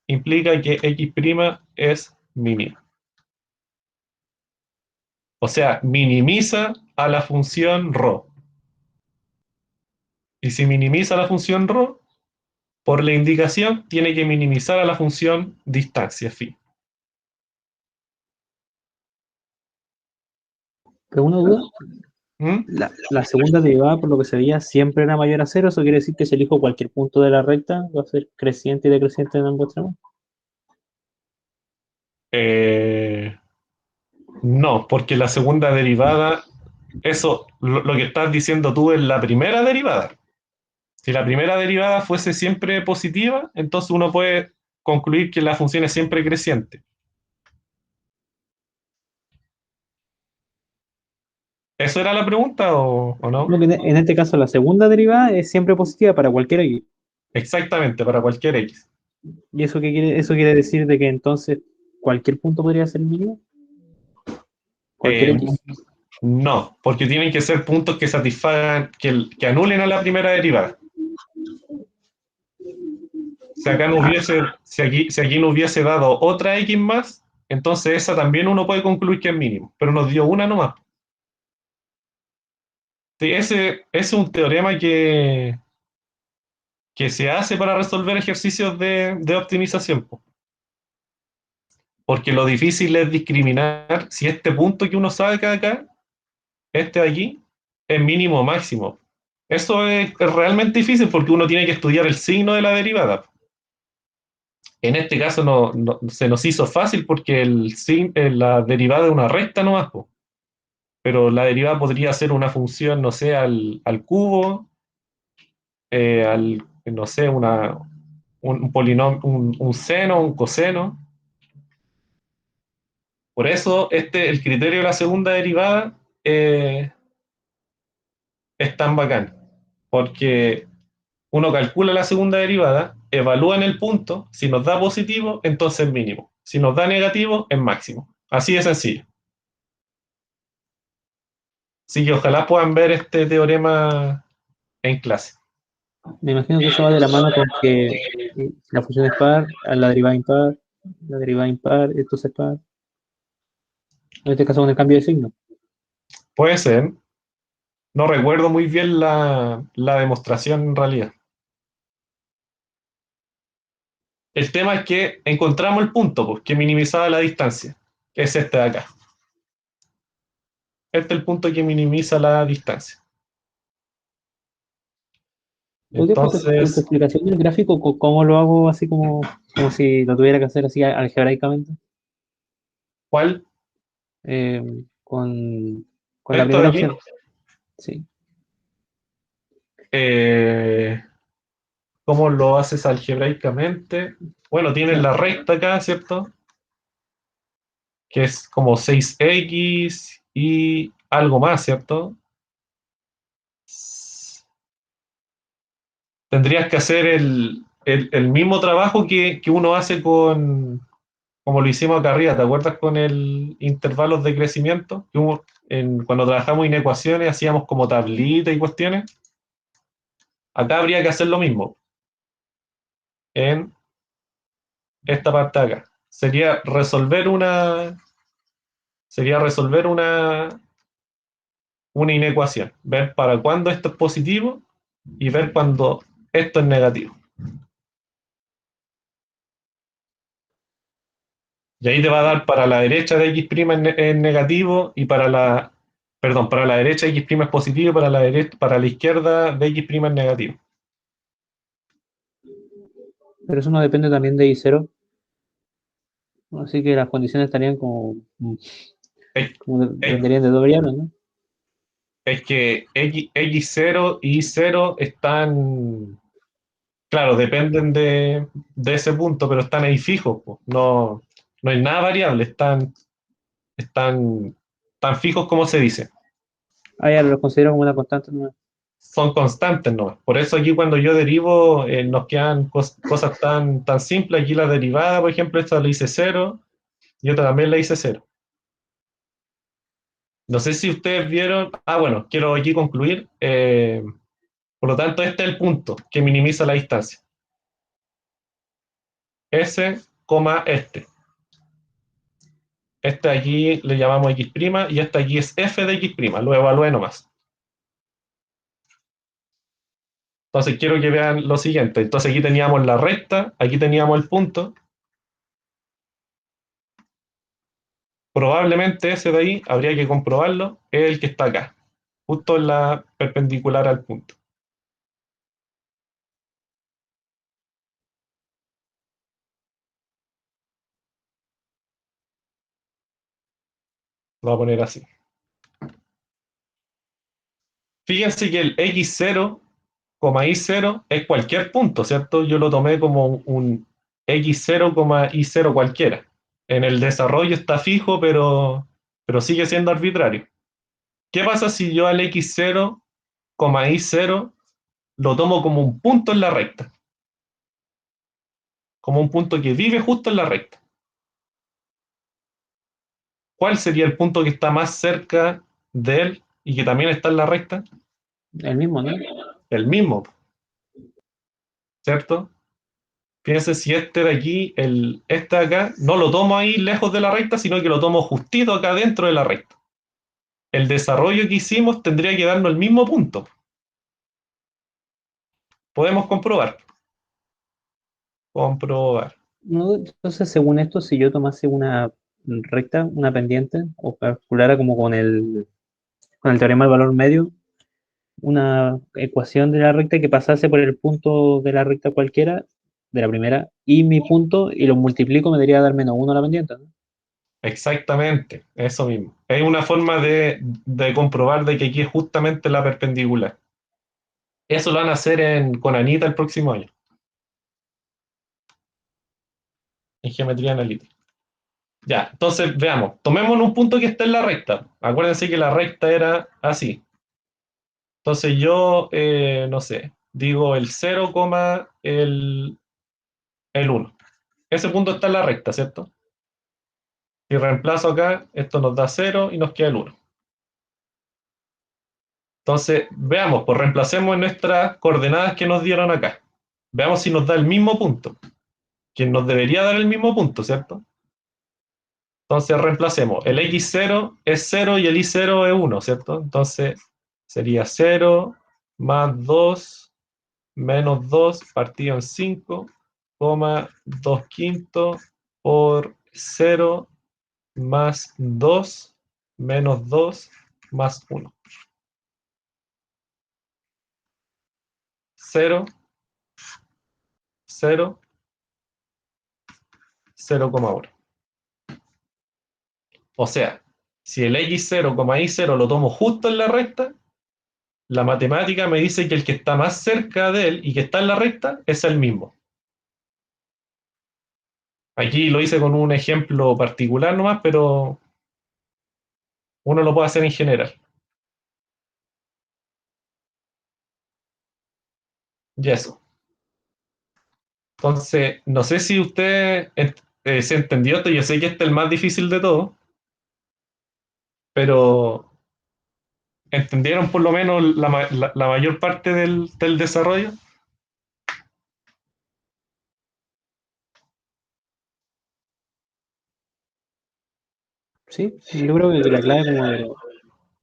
implica que x' es mínima. O sea, minimiza a la función ρ. Y si minimiza la función ρ, por la indicación, tiene que minimizar a la función distancia phi. Pero una duda, ¿Mm? la segunda derivada, por lo que se veía, siempre era mayor a cero. ¿Eso quiere decir que si elijo cualquier punto de la recta, va a ser creciente y decreciente en ambos extremos? No, porque la segunda derivada, eso, lo que estás diciendo tú es la primera derivada. Si la primera derivada fuese siempre positiva, entonces uno puede concluir que la función es siempre creciente. ¿Eso era la pregunta o no? No, que en este caso la segunda derivada es siempre positiva para cualquier x. Exactamente, para cualquier x. ¿Y eso qué quiere, eso quiere decir de que entonces cualquier punto podría ser mínimo? Cualquier Eh, x. no, porque tienen que ser puntos que satisfagan, que anulen a la primera derivada. Si aquí no hubiese dado otra x más, entonces esa también uno puede concluir que es mínimo, pero nos dio una nomás. Sí, ese es un teorema que se hace para resolver ejercicios de optimización. Porque lo difícil es discriminar si este punto que uno saca acá, este de aquí, es mínimo o máximo. Eso es realmente difícil porque uno tiene que estudiar el signo de la derivada. En este caso se nos hizo fácil porque la derivada es una recta nomás, po. Pero la derivada podría ser una función, no sé, al cubo, no sé, un polinomio, un seno, un coseno. Por eso el criterio de la segunda derivada es tan bacán, porque uno calcula la segunda derivada, evalúa en el punto, si nos da positivo, entonces es mínimo, si nos da negativo, es máximo. Así de sencillo. Así que ojalá puedan ver este teorema en clase. Me imagino que eso va de la mano con que la función es par, a la derivada impar, esto es par. En este caso con el cambio de signo. Puede ser, no recuerdo muy bien la demostración en realidad. El tema es que encontramos el punto, pues, que minimizaba la distancia, que es este de acá. Este es el punto que minimiza la distancia. ¿Podría en tu Entonces, explicación del gráfico cómo lo hago así como si lo tuviera que hacer así algebraicamente? ¿cuál? Eh, con, con la Esto de primera aquí. opción. Sí. ¿Cómo lo haces algebraicamente? Bueno, tienes Claro. la recta acá, ¿cierto? Que es como 6x y algo más, ¿cierto? Tendrías que hacer el mismo trabajo que uno hace como lo hicimos acá arriba, ¿te acuerdas con el intervalos de crecimiento? Cuando trabajamos en ecuaciones hacíamos como tablitas y cuestiones. Acá habría que hacer lo mismo en esta parte de acá. Sería resolver una una inecuación, ver para cuándo esto es positivo y ver cuándo esto es negativo. Y ahí te va a dar para la derecha de x' es negativo y para la, perdón, para la derecha x' es positivo y para la izquierda de x' es negativo. Pero eso no depende también de I0, así que las condiciones estarían como Es, dependerían de dos variables, ¿no? es que x0 y y0 están, claro, dependen de ese punto, pero están ahí fijos, po. No, no hay nada variable, están fijos como se dice. Ah, ya, los considero como una constante, ¿no? Son constantes, ¿no? Por eso aquí cuando yo derivo nos quedan cosas tan simples. Aquí la derivada, por ejemplo, esta la hice cero y otra también la hice cero. No sé si ustedes vieron, bueno, quiero aquí concluir. Por lo tanto, este es el punto que minimiza la distancia. S, este. Este aquí le llamamos x' y este aquí es f de x'. Lo evalué nomás. Entonces quiero que vean lo siguiente. Entonces aquí teníamos la recta, aquí teníamos el punto. Probablemente ese de ahí, habría que comprobarlo, es el que está acá, justo en la perpendicular al punto. Lo voy a poner así. Fíjense que el x0, y0 es cualquier punto, ¿cierto? Yo lo tomé como un x0, y0 cualquiera. En el desarrollo está fijo, pero sigue siendo arbitrario. ¿Qué pasa si yo al x0, y0 lo tomo como un punto en la recta? Como un punto que vive justo en la recta. ¿Cuál sería el punto que está más cerca de él y que también está en la recta? El mismo, ¿no? El mismo, ¿cierto? Fíjense si este de aquí, este de acá, no lo tomo ahí lejos de la recta, sino que lo tomo justito acá dentro de la recta. El desarrollo que hicimos tendría que darnos el mismo punto. Podemos comprobar. Comprobar. No, entonces, según esto, si yo tomase una recta, una pendiente, o calculara como con el teorema del valor medio, una ecuación de la recta que pasase por el punto de la recta cualquiera, de la primera, y mi punto, y lo multiplico, me debería dar -1 a la pendiente, ¿no? Exactamente, eso mismo. Es una forma de comprobar de que aquí es justamente la perpendicular. Eso lo van a hacer con Anita el próximo año, en geometría analítica. Ya, entonces veamos. Tomemos un punto que está en la recta. Acuérdense que la recta era así. Entonces yo, no sé, digo el 0, el 1. Ese punto está en la recta, ¿cierto? Si reemplazo acá, esto nos da 0 y nos queda el 1. Entonces, veamos, pues reemplacemos en nuestras coordenadas que nos dieron acá. Veamos si nos da el mismo punto, que nos debería dar el mismo punto, ¿cierto? Entonces reemplacemos. El x0 es 0 y el y0 es 1, ¿cierto? Entonces sería 0 más 2 menos 2 partido en 5, 2 quintos por 0 más 2 menos 2 más 1. 0, 0, 0,1. O sea, si el x0, y0 lo tomo justo en la recta, la matemática me dice que el que está más cerca de él y que está en la recta es el mismo. Aquí lo hice con un ejemplo particular nomás, pero uno lo puede hacer en general. Y eso. Entonces, no sé si usted se entendió esto, yo sé que este es el más difícil de todo, pero ¿entendieron por lo menos la mayor parte del desarrollo? Sí, yo creo que la clave como de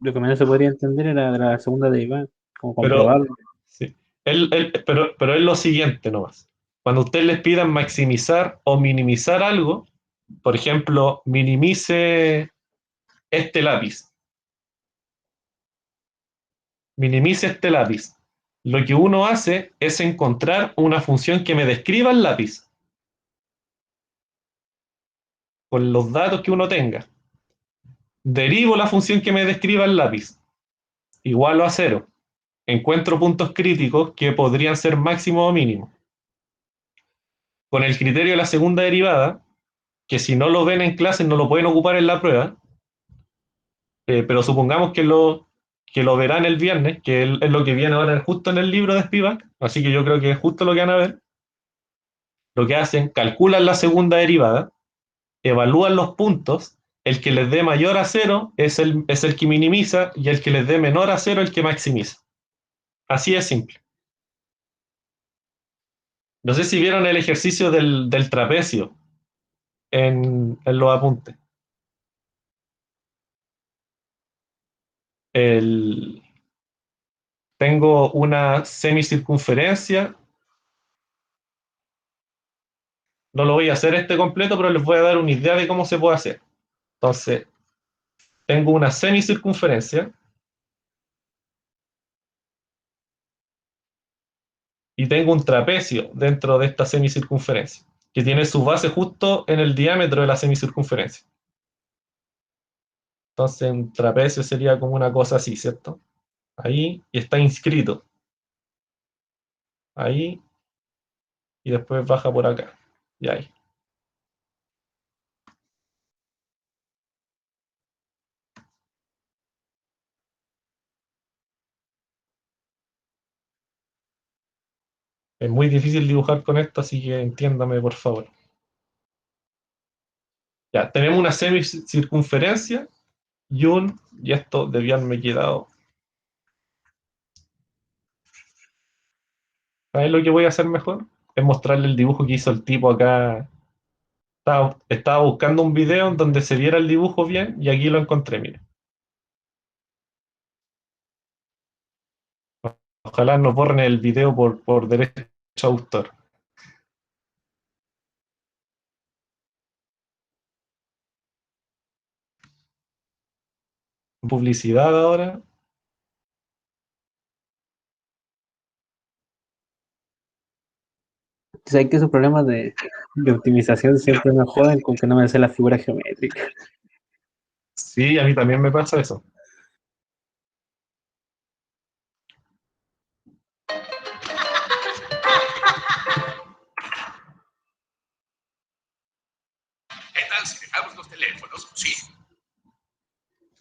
lo que menos se podría entender era de la segunda derivada, como Pero, comprobarlo. sí. Pero es lo siguiente nomás. Cuando ustedes les pidan maximizar o minimizar algo, por ejemplo, minimice este lápiz. Minimice este lápiz. Lo que uno hace es encontrar una función que me describa el lápiz con los datos que uno tenga. Derivo la función que me describa el lápiz. Igualo a 0. Encuentro puntos críticos que podrían ser máximo o mínimo. Con el criterio de la segunda derivada, que si no lo ven en clase no lo pueden ocupar en la prueba, pero supongamos que lo verán el viernes, que es lo que viene ahora justo en el libro de Spivak, así que yo creo que es justo lo que van a ver. Lo que hacen, calculan la segunda derivada, evalúan los puntos, el que les dé mayor a 0 es el que minimiza y el que les dé menor a 0 el que maximiza. Así es simple. No sé si vieron el ejercicio del trapecio en los apuntes. Tengo una semicircunferencia. No lo voy a hacer este completo, pero les voy a dar una idea de cómo se puede hacer. Entonces, tengo una semicircunferencia y tengo un trapecio dentro de esta semicircunferencia, que tiene su base justo en el diámetro de la semicircunferencia. Entonces, un trapecio sería como una cosa así, ¿cierto? Ahí, y está inscrito. Ahí, y después baja por acá. Y ahí. Es muy difícil dibujar con esto, así que entiéndame, por favor. Ya, tenemos una semicircunferencia y esto debía haberme quedado. ¿Sabes lo que voy a hacer mejor? Es mostrarle el dibujo que hizo el tipo acá. Estaba buscando un video en donde se viera el dibujo bien y aquí lo encontré, mire. Ojalá nos borren el video por derecho de autor. Publicidad ahora. Sabes que esos problemas de optimización siempre me joden con que no me sé la figura geométrica. Sí, a mí también me pasa eso. ¿Qué tal si dejamos los teléfonos? Sí.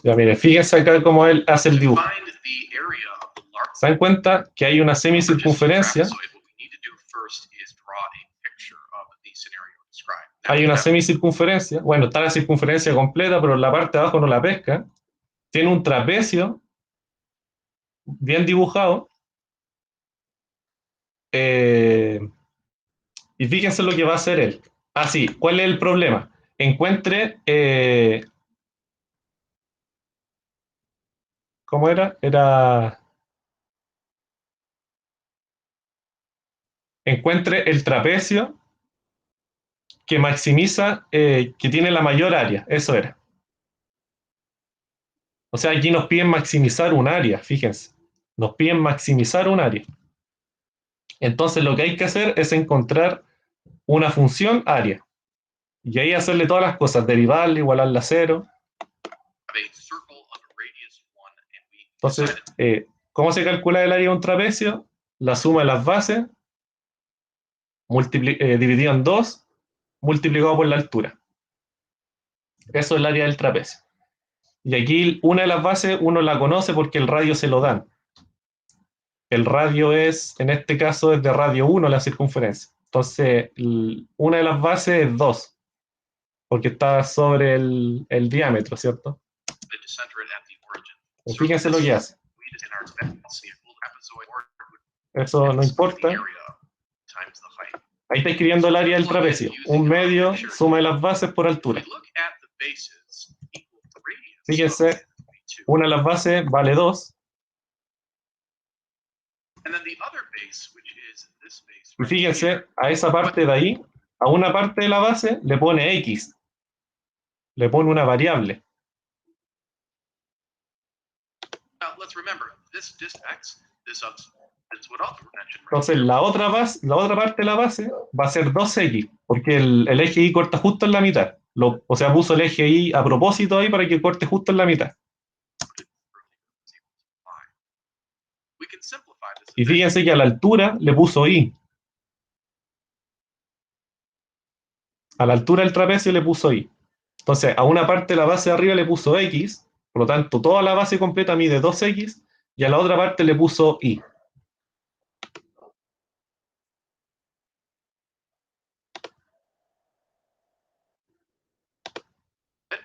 Ya, mire, fíjense acá cómo él hace el dibujo. Find the area of the large. ¿Se dan cuenta que hay una semicircunferencia? What we need to do first is draw a picture of the scenario described. Hay una semicircunferencia. Bueno, está la circunferencia completa, pero la parte de abajo no la pesca. Tiene un trapecio bien dibujado. Y fíjense lo que va a hacer él. Ah, sí, ¿cuál es el problema? Encuentre, ¿cómo era? Encuentre el trapecio que maximiza, que tiene la mayor área, eso era. O sea, aquí nos piden maximizar un área, fíjense. Nos piden maximizar un área. Entonces lo que hay que hacer es encontrar una función área. Y ahí hacerle todas las cosas, derivarla, igualarla a 0. Entonces, ¿cómo se calcula el área de un trapecio? La suma de las bases dividido en 2 multiplicado por la altura. Eso es el área del trapecio. Y aquí una de las bases uno la conoce porque el radio se lo dan. El radio es, en este caso, es de radio 1 la circunferencia. Entonces, una de las bases es 2, porque está sobre el diámetro, ¿cierto? Y fíjense lo que hace. Eso no importa. Ahí está escribiendo el área del trapecio. Un medio, suma de las bases por altura. Fíjense, una de las bases vale 2. And then the other base, which is this base Y right fíjense, here, a esa parte de ahí, a una parte de la base le pone X, le pone una variable. now let's remember, this dist x, this is what Arthur mentioned right Entonces here. la otra parte de la base va a ser 2X, porque el eje Y corta justo en la mitad. O sea, puso el eje Y a propósito ahí para que corte justo en la mitad. We can simplify this. Y fíjense que a la altura le puso Y. A la altura del trapecio le puso Y. Entonces, a una parte de la base de arriba le puso X, por lo tanto, toda la base completa mide 2X, y a la otra parte le puso Y.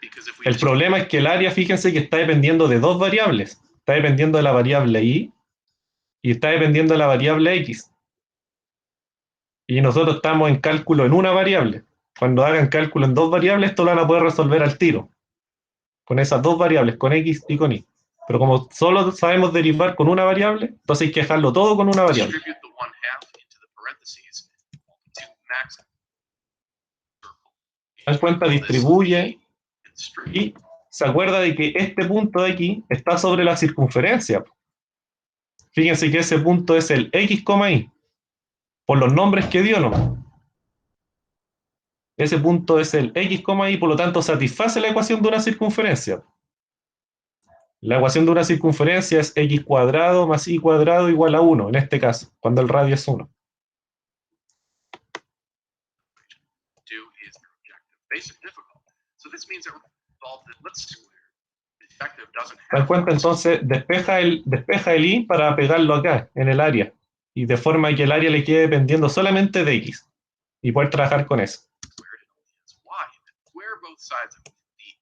Because if we El just problema es que el área, fíjense que está dependiendo de dos variables. Está dependiendo de la variable Y y está dependiendo de la variable X. Y nosotros estamos en cálculo en una variable. Cuando hagan cálculo en dos variables, esto lo van a poder resolver al tiro. Con esas dos variables, con X y con Y. Pero como solo sabemos derivar con una variable, entonces hay que dejarlo todo con una variable. distribute the 1/2 into the parentheses to max. Dan cuenta, distribuye y se acuerda de que este punto de aquí está sobre la circunferencia. Fíjense que ese punto es el X, Y, por los nombres que dio nomás. Ese punto es el X, Y, por lo tanto satisface la ecuación de una circunferencia. La ecuación de una circunferencia es X cuadrado más Y cuadrado igual a 1, en este caso, cuando el radio es 1. Do is their objective. Basic difficult. So this means that we're involved in let's see where the objective doesn't Dan have. cuenta, entonces despeja el Y para pegarlo acá, en el área, y de forma que el área le quede dependiendo solamente de X, y poder trabajar con eso. Squared it only has y. Square both sides of the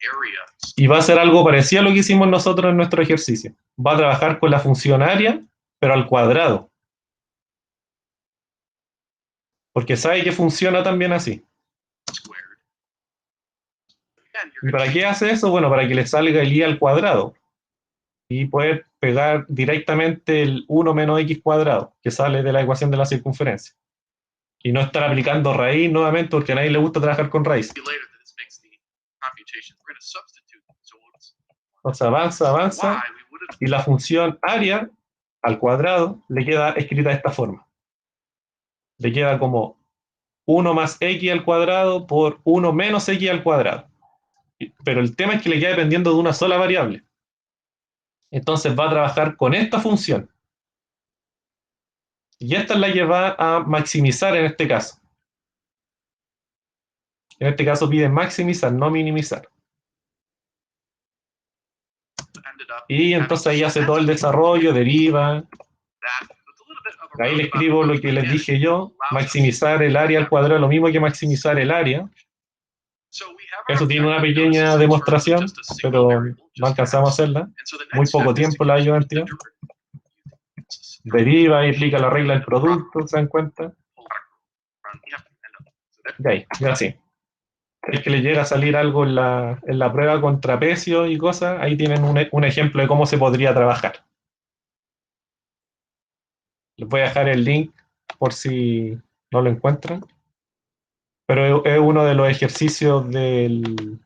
area. Y va a ser algo parecido a lo que hicimos nosotros en nuestro ejercicio. Va a trabajar con la función área, pero al cuadrado. Porque sabe que funciona también así. Squared. And ¿Y para qué hace eso? Bueno, para que le salga el Y al cuadrado. Y poder pegar directamente el 1 menos X cuadrado, que sale de la ecuación de la circunferencia. Y no estar aplicando raíz nuevamente, porque a nadie le gusta trabajar con raíz. later that this makes the computation. We're going to substitute. So it's Entonces avanza, y, we would have y la función área al cuadrado le queda escrita de esta forma. Le queda como 1 más X al cuadrado por 1 menos X al cuadrado. Pero el tema es que le queda dependiendo de una sola variable. Entonces va a trabajar con esta función. Y esta es la que va a maximizar en este caso. En este caso pide maximizar, no minimizar. ended up Y entonces ahí hace todo el desarrollo, deriva. that with a little bit of a Ahí le roundabout escribo lo que les dije yo, maximizar el área al cuadrado, lo mismo que maximizar el área. So we have our Eso tiene una objective. pequeña Notice it's demostración, just a single pero variable, no just alcanzamos a x. hacerla. And so the Muy next poco step is tiempo to la use ayuda the anterior. derivative. Deriva y aplica la regla del producto, ¿se dan cuenta? De ahí, ya sí. Es que le llega a salir algo en la prueba con trapecio y cosas, ahí tienen un ejemplo de cómo se podría trabajar. Les voy a dejar el link por si no lo encuentran. Pero es uno de los ejercicios de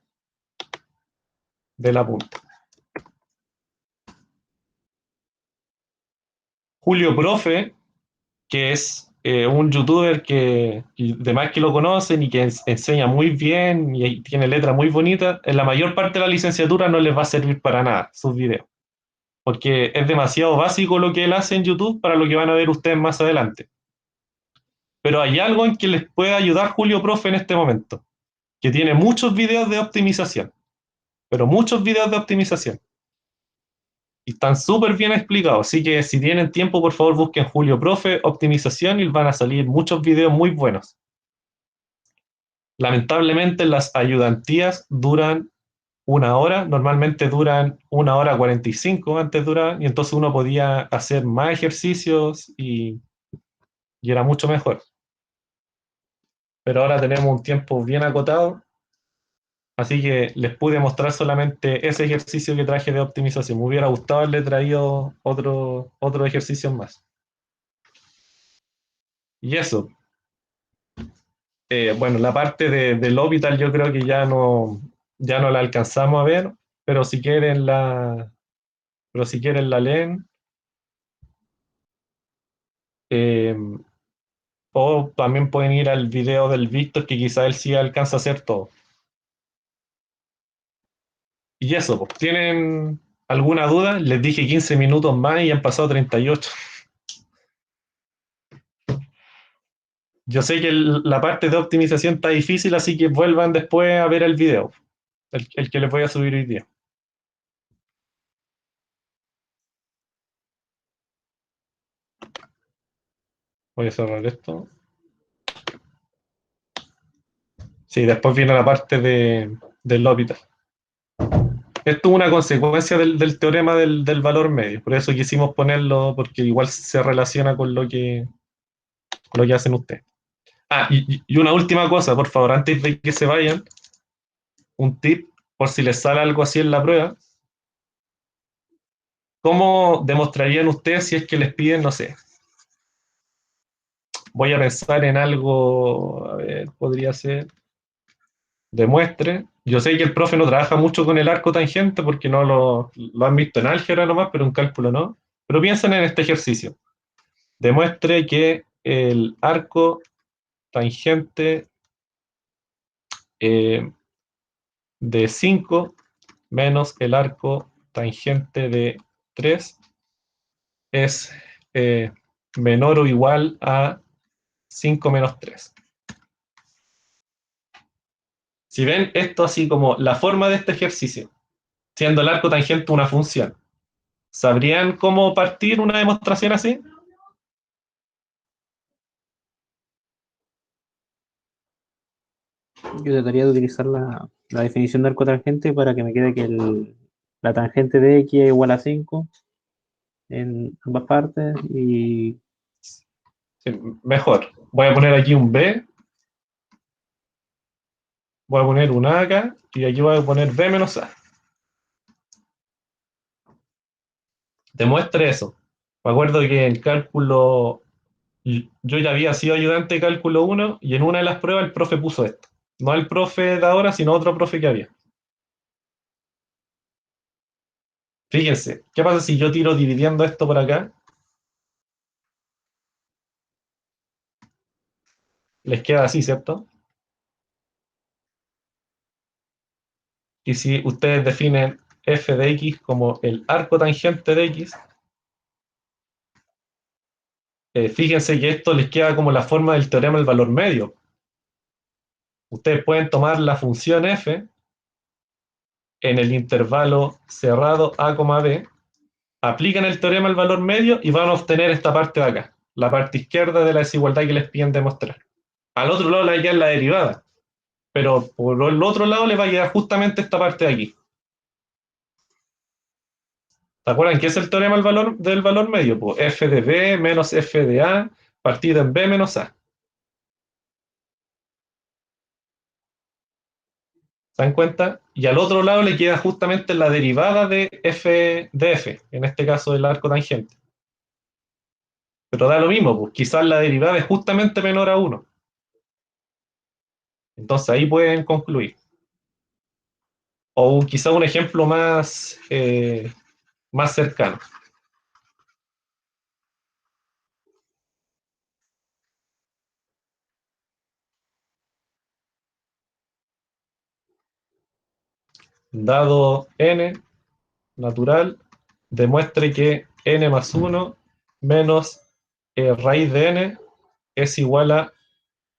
la punta. Julio Profe, que es un youtuber que demás que lo conocen y que enseña muy bien y tiene letras muy bonitas, en la mayor parte de la licenciatura no les va a servir para nada sus videos, porque es demasiado básico lo que él hace en YouTube para lo que van a ver ustedes más adelante. Pero hay algo en que les puede ayudar Julio Profe en este momento, que tiene muchos videos de optimización, pero muchos videos de optimización. Y están súper bien explicados, así que si tienen tiempo, por favor busquen Julio Profe, optimización, y van a salir muchos videos muy buenos. Lamentablemente las ayudantías duran 1 hora, normalmente duran 1 hora 45, antes duraban, y entonces uno podía hacer más ejercicios y era mucho mejor. Pero ahora tenemos un tiempo bien acotado, Así que les pude mostrar solamente ese ejercicio que traje de optimización. Me hubiera gustado haberle traído otro ejercicio más. Y eso. Bueno, la parte del orbital yo creo que ya no la alcanzamos a ver, pero si quieren la leen. Eh, o también pueden ir al video del Víctor, que quizá él sí alcanza a hacer todo. Y eso, pues, ¿tienen alguna duda? Les dije 15 minutos más y han pasado 38. Yo sé que la parte de optimización está difícil, así que vuelvan después a ver el video, el que les voy a subir hoy día. Voy a cerrar esto. Sí, después viene la parte del L'Hopital. Esto es una consecuencia del teorema del valor medio, por eso quisimos ponerlo, porque igual se relaciona con lo que hacen ustedes. Ah, y una última cosa, por favor, antes de que se vayan, un tip, por si les sale algo así en la prueba. ¿Cómo demostrarían ustedes si es que les piden, no sé? Voy a pensar en algo, a ver, podría ser, demuestre. Yo sé que el profe no trabaja mucho con el arco tangente porque no lo han visto en álgebra nomás, pero en cálculo no. Pero piensen en este ejercicio. Demuestre que el arco tangente de 5 menos el arco tangente de 3 es menor o igual a 5 menos 3. Si ven esto así como la forma de este ejercicio, siendo el arco tangente una función, ¿sabrían cómo partir una demostración así? Yo trataría de utilizar la definición de arco tangente para que me quede que la tangente de x es igual a 5 en ambas partes y Sí, mejor. Voy a poner aquí un B, voy a poner un A acá, y aquí voy a poner B menos A. Demuestre eso. Me acuerdo que en cálculo, yo ya había sido ayudante de cálculo 1 y en una de las pruebas el profe puso esto. No el profe de ahora, sino otro profe que había. Fíjense, ¿qué pasa si yo tiro dividiendo esto por acá? Les queda así, ¿cierto? Y si ustedes definen f de x como el arco tangente de x, fíjense que esto les queda como la forma del teorema del valor medio. Ustedes pueden tomar la función f en el intervalo cerrado a, b, aplican el teorema del valor medio y van a obtener esta parte de acá, la parte izquierda de la desigualdad que les piden demostrar. Al otro lado le va a quedar la derivada, pero por el otro lado le va a quedar justamente esta parte de aquí. ¿Se acuerdan qué es el teorema del valor medio? Pues f de b menos f de a partido en b menos a. ¿Se dan cuenta? Y al otro lado le queda justamente la derivada de f, en este caso del arco tangente. Pero da lo mismo, pues quizás la derivada es justamente menor a 1. Entonces ahí pueden concluir. O quizá un ejemplo más cercano. Dado n natural, demuestre que n más 1 menos raíz de n es igual a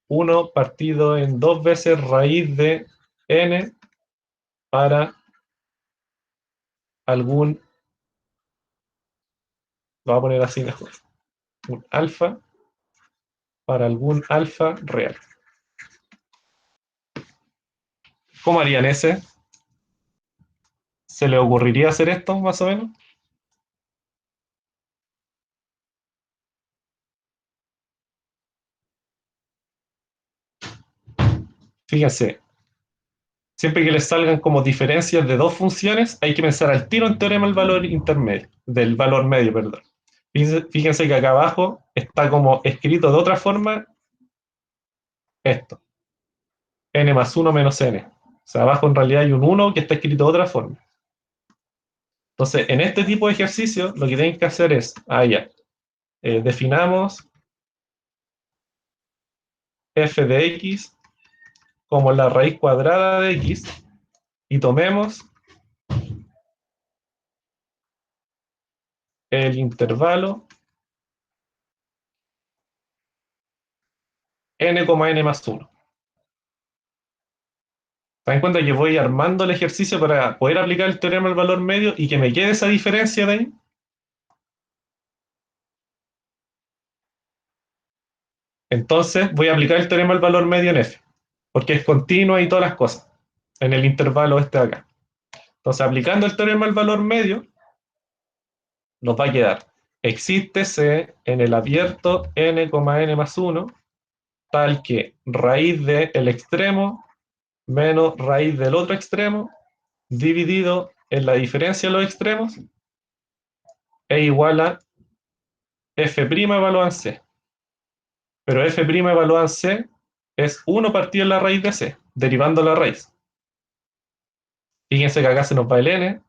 1 partido en 2 veces raíz de n para algún, lo voy a poner así mejor, un alfa para algún alfa real. ¿Cómo harían ese? ¿Se le ocurriría hacer esto más o menos? Fíjense, siempre que les salgan como diferencias de dos funciones, hay que pensar al tiro en teorema del valor intermedio, del valor medio, perdón. Fíjense que acá abajo está como escrito de otra forma esto. N más 1 menos N. O sea, abajo en realidad hay un 1 que está escrito de otra forma. Entonces, en este tipo de ejercicio, lo que tienen que hacer es, definamos f de x como la raíz cuadrada de x y tomemos el intervalo n, n más 1. ¿Se dan cuenta que voy armando el ejercicio para poder aplicar el teorema del valor medio y que me quede esa diferencia de ahí? Entonces voy a aplicar el teorema del valor medio en f, porque es continua y todas las cosas, en el intervalo este de acá. Entonces, aplicando el teorema del valor medio, nos va a quedar, existe C en el abierto n, n más 1, tal que raíz del extremo menos raíz del otro extremo, dividido en la diferencia de los extremos, es igual a f' evaluado en C. Pero f' evaluado en C es 1 partido en la raíz de C, derivando la raíz. Fíjense que acá se nos va el n,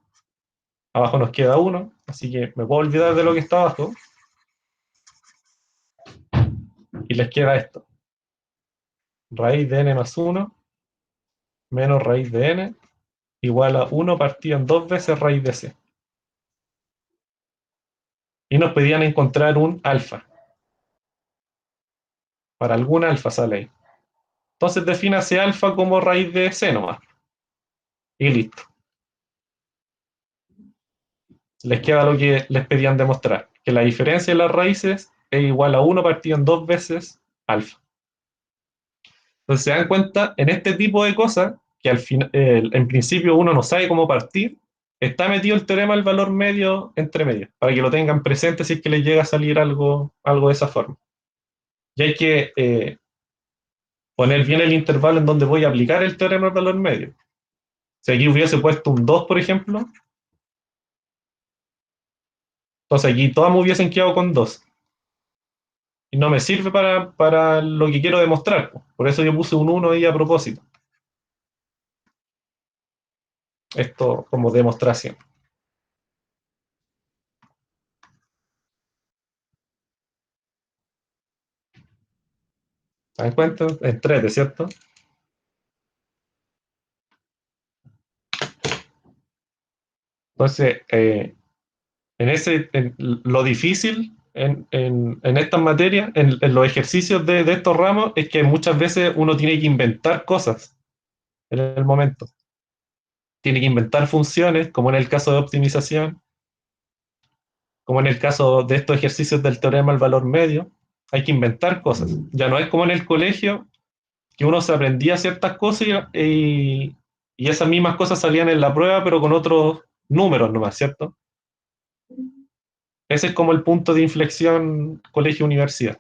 abajo nos queda 1, así que me puedo olvidar de lo que está abajo. Y les queda esto. Raíz de n más 1 menos raíz de n igual a 1 partido en 2 veces raíz de c. Y nos pedían encontrar un alfa. Para algún alfa sale ahí. Entonces defínase alfa como raíz de c nomás. Y listo. Les queda lo que les pedían demostrar. Que la diferencia de las raíces es igual a 1 partido en 2 veces alfa. Entonces se dan cuenta, en este tipo de cosas, que al final, en principio uno no sabe cómo partir, está metido el teorema del valor medio entre medio, para que lo tengan presente si es que les llega a salir algo de esa forma. Y hay que poner bien el intervalo en donde voy a aplicar el teorema del valor medio. Si aquí hubiese puesto un 2, por ejemplo, entonces aquí todas me hubiesen quedado con 2. Y no me sirve para lo que quiero demostrar. Por eso yo puse un 1 ahí a propósito. Esto como demostración. ¿Se dan cuenta? En 3, ¿cierto? Entonces, lo difícil en estas materias, en los ejercicios de estos ramos, es que muchas veces uno tiene que inventar cosas en el momento. Tiene que inventar funciones, como en el caso de optimización, como en el caso de estos ejercicios del teorema del valor medio. Hay que inventar cosas. Ya no es como en el colegio, que uno se aprendía ciertas cosas y esas mismas cosas salían en la prueba, pero con otros números nomás, ¿cierto? Ese es como el punto de inflexión colegio-universidad.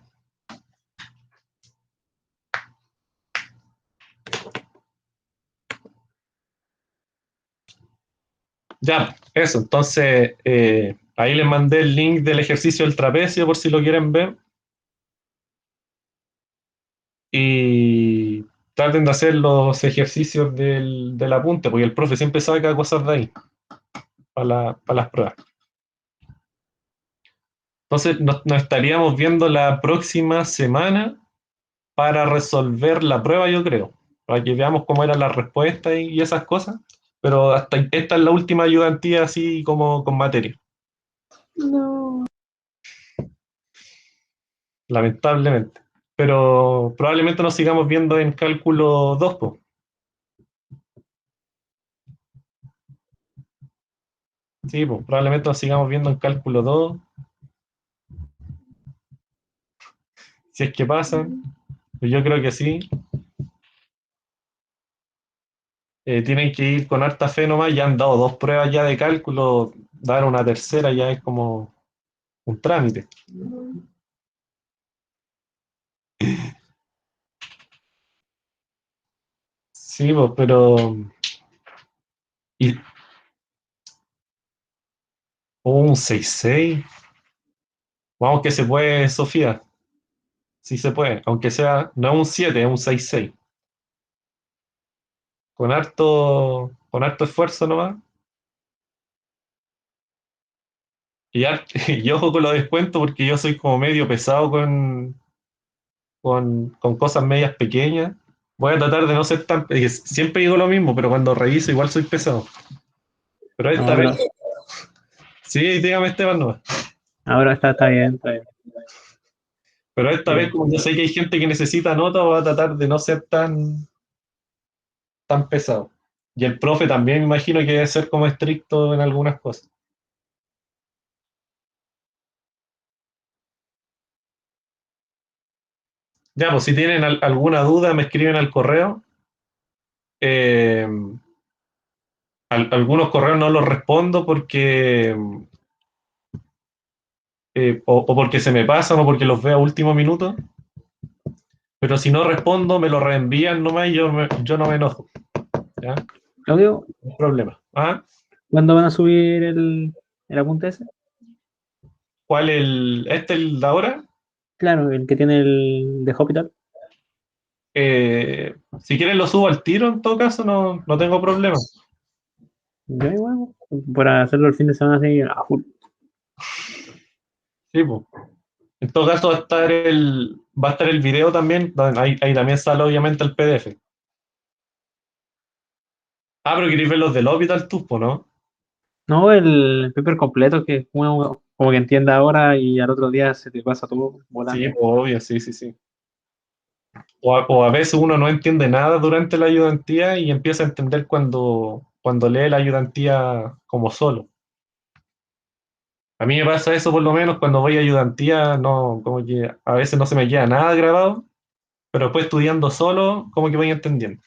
Ya, eso. Entonces, ahí les mandé el link del ejercicio del trapecio por si lo quieren ver. Y traten de hacer los ejercicios del apunte, porque el profe siempre saca cosas de ahí para las pruebas. Entonces, nos estaríamos viendo la próxima semana para resolver la prueba, yo creo, para que veamos cómo eran las respuestas y esas cosas. Pero hasta esta es la última ayudantía así como con materia. No. Lamentablemente. Pero probablemente nos sigamos viendo en cálculo 2, po. Sí, pues probablemente nos sigamos viendo en cálculo 2. Si es que pasan. Pues yo creo que sí. Tienen que ir con harta fe nomás. Ya han dado 2 pruebas ya de cálculo. Dar una tercera ya es como un trámite. Sí, pues, pero Y un 6-6. Vamos que se puede, Sofía. Sí se puede. Aunque sea, no es un 7, es un 6-6. Con harto esfuerzo nomás. Y ojo con los descuentos porque yo soy como medio pesado con cosas medias pequeñas. Voy a tratar de no ser tan... Siempre digo lo mismo, pero cuando reviso igual soy pesado. Pero No, esta pero vez... Sí, dígame Esteban nomás. ahora está bien, está bien. Pero esta vez, Eh, como yo sé que hay gente que necesita nota, voy a tratar de no ser tan pesado. Y el profe también me imagino que debe ser como estricto en algunas cosas. Ya, pues si tienen alguna duda, me escriben al correo. Eh, algunos correos no los respondo porque o porque se me pasan o porque los veo a último minuto. Pero si no respondo, me lo reenvían nomás y yo no me enojo. ¿Ya? Claudio, No hay problema. ¿Ah? ¿cuándo van a subir el apunte ese? ¿Cuál el de ahora? Claro, el que tiene el de Hospital. Si quieren lo subo al tiro, en todo caso, no tengo problema. Yo igual, para hacerlo el fin de semana así, a full. Sí, pues. En todo caso va a estar el video también, ahí también sale obviamente el PDF. Ah, pero queréis ver los del Hospital tú, po, ¿no? No, el paper completo que uno como que entiende ahora y al otro día se te pasa todo Sí, volando. pues, obvio, sí, sí, sí. O a veces uno no entiende nada durante la ayudantía y empieza a entender cuando lee la ayudantía como solo. A mí me pasa eso por lo menos cuando voy a ayudantía, no, como que a veces no se me queda nada grabado, pero después estudiando solo, como que voy entendiendo.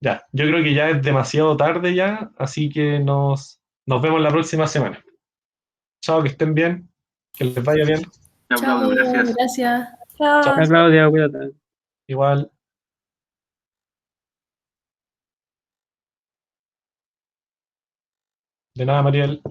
Ya, yo creo que ya es demasiado tarde ya, así que nos vemos la próxima semana. Chao, que estén bien, que les vaya bien. Chao, Claudio, gracias. Gracias. Chao, Chao. Ya, Claudia, cuídate. igual. De nada, Mariel.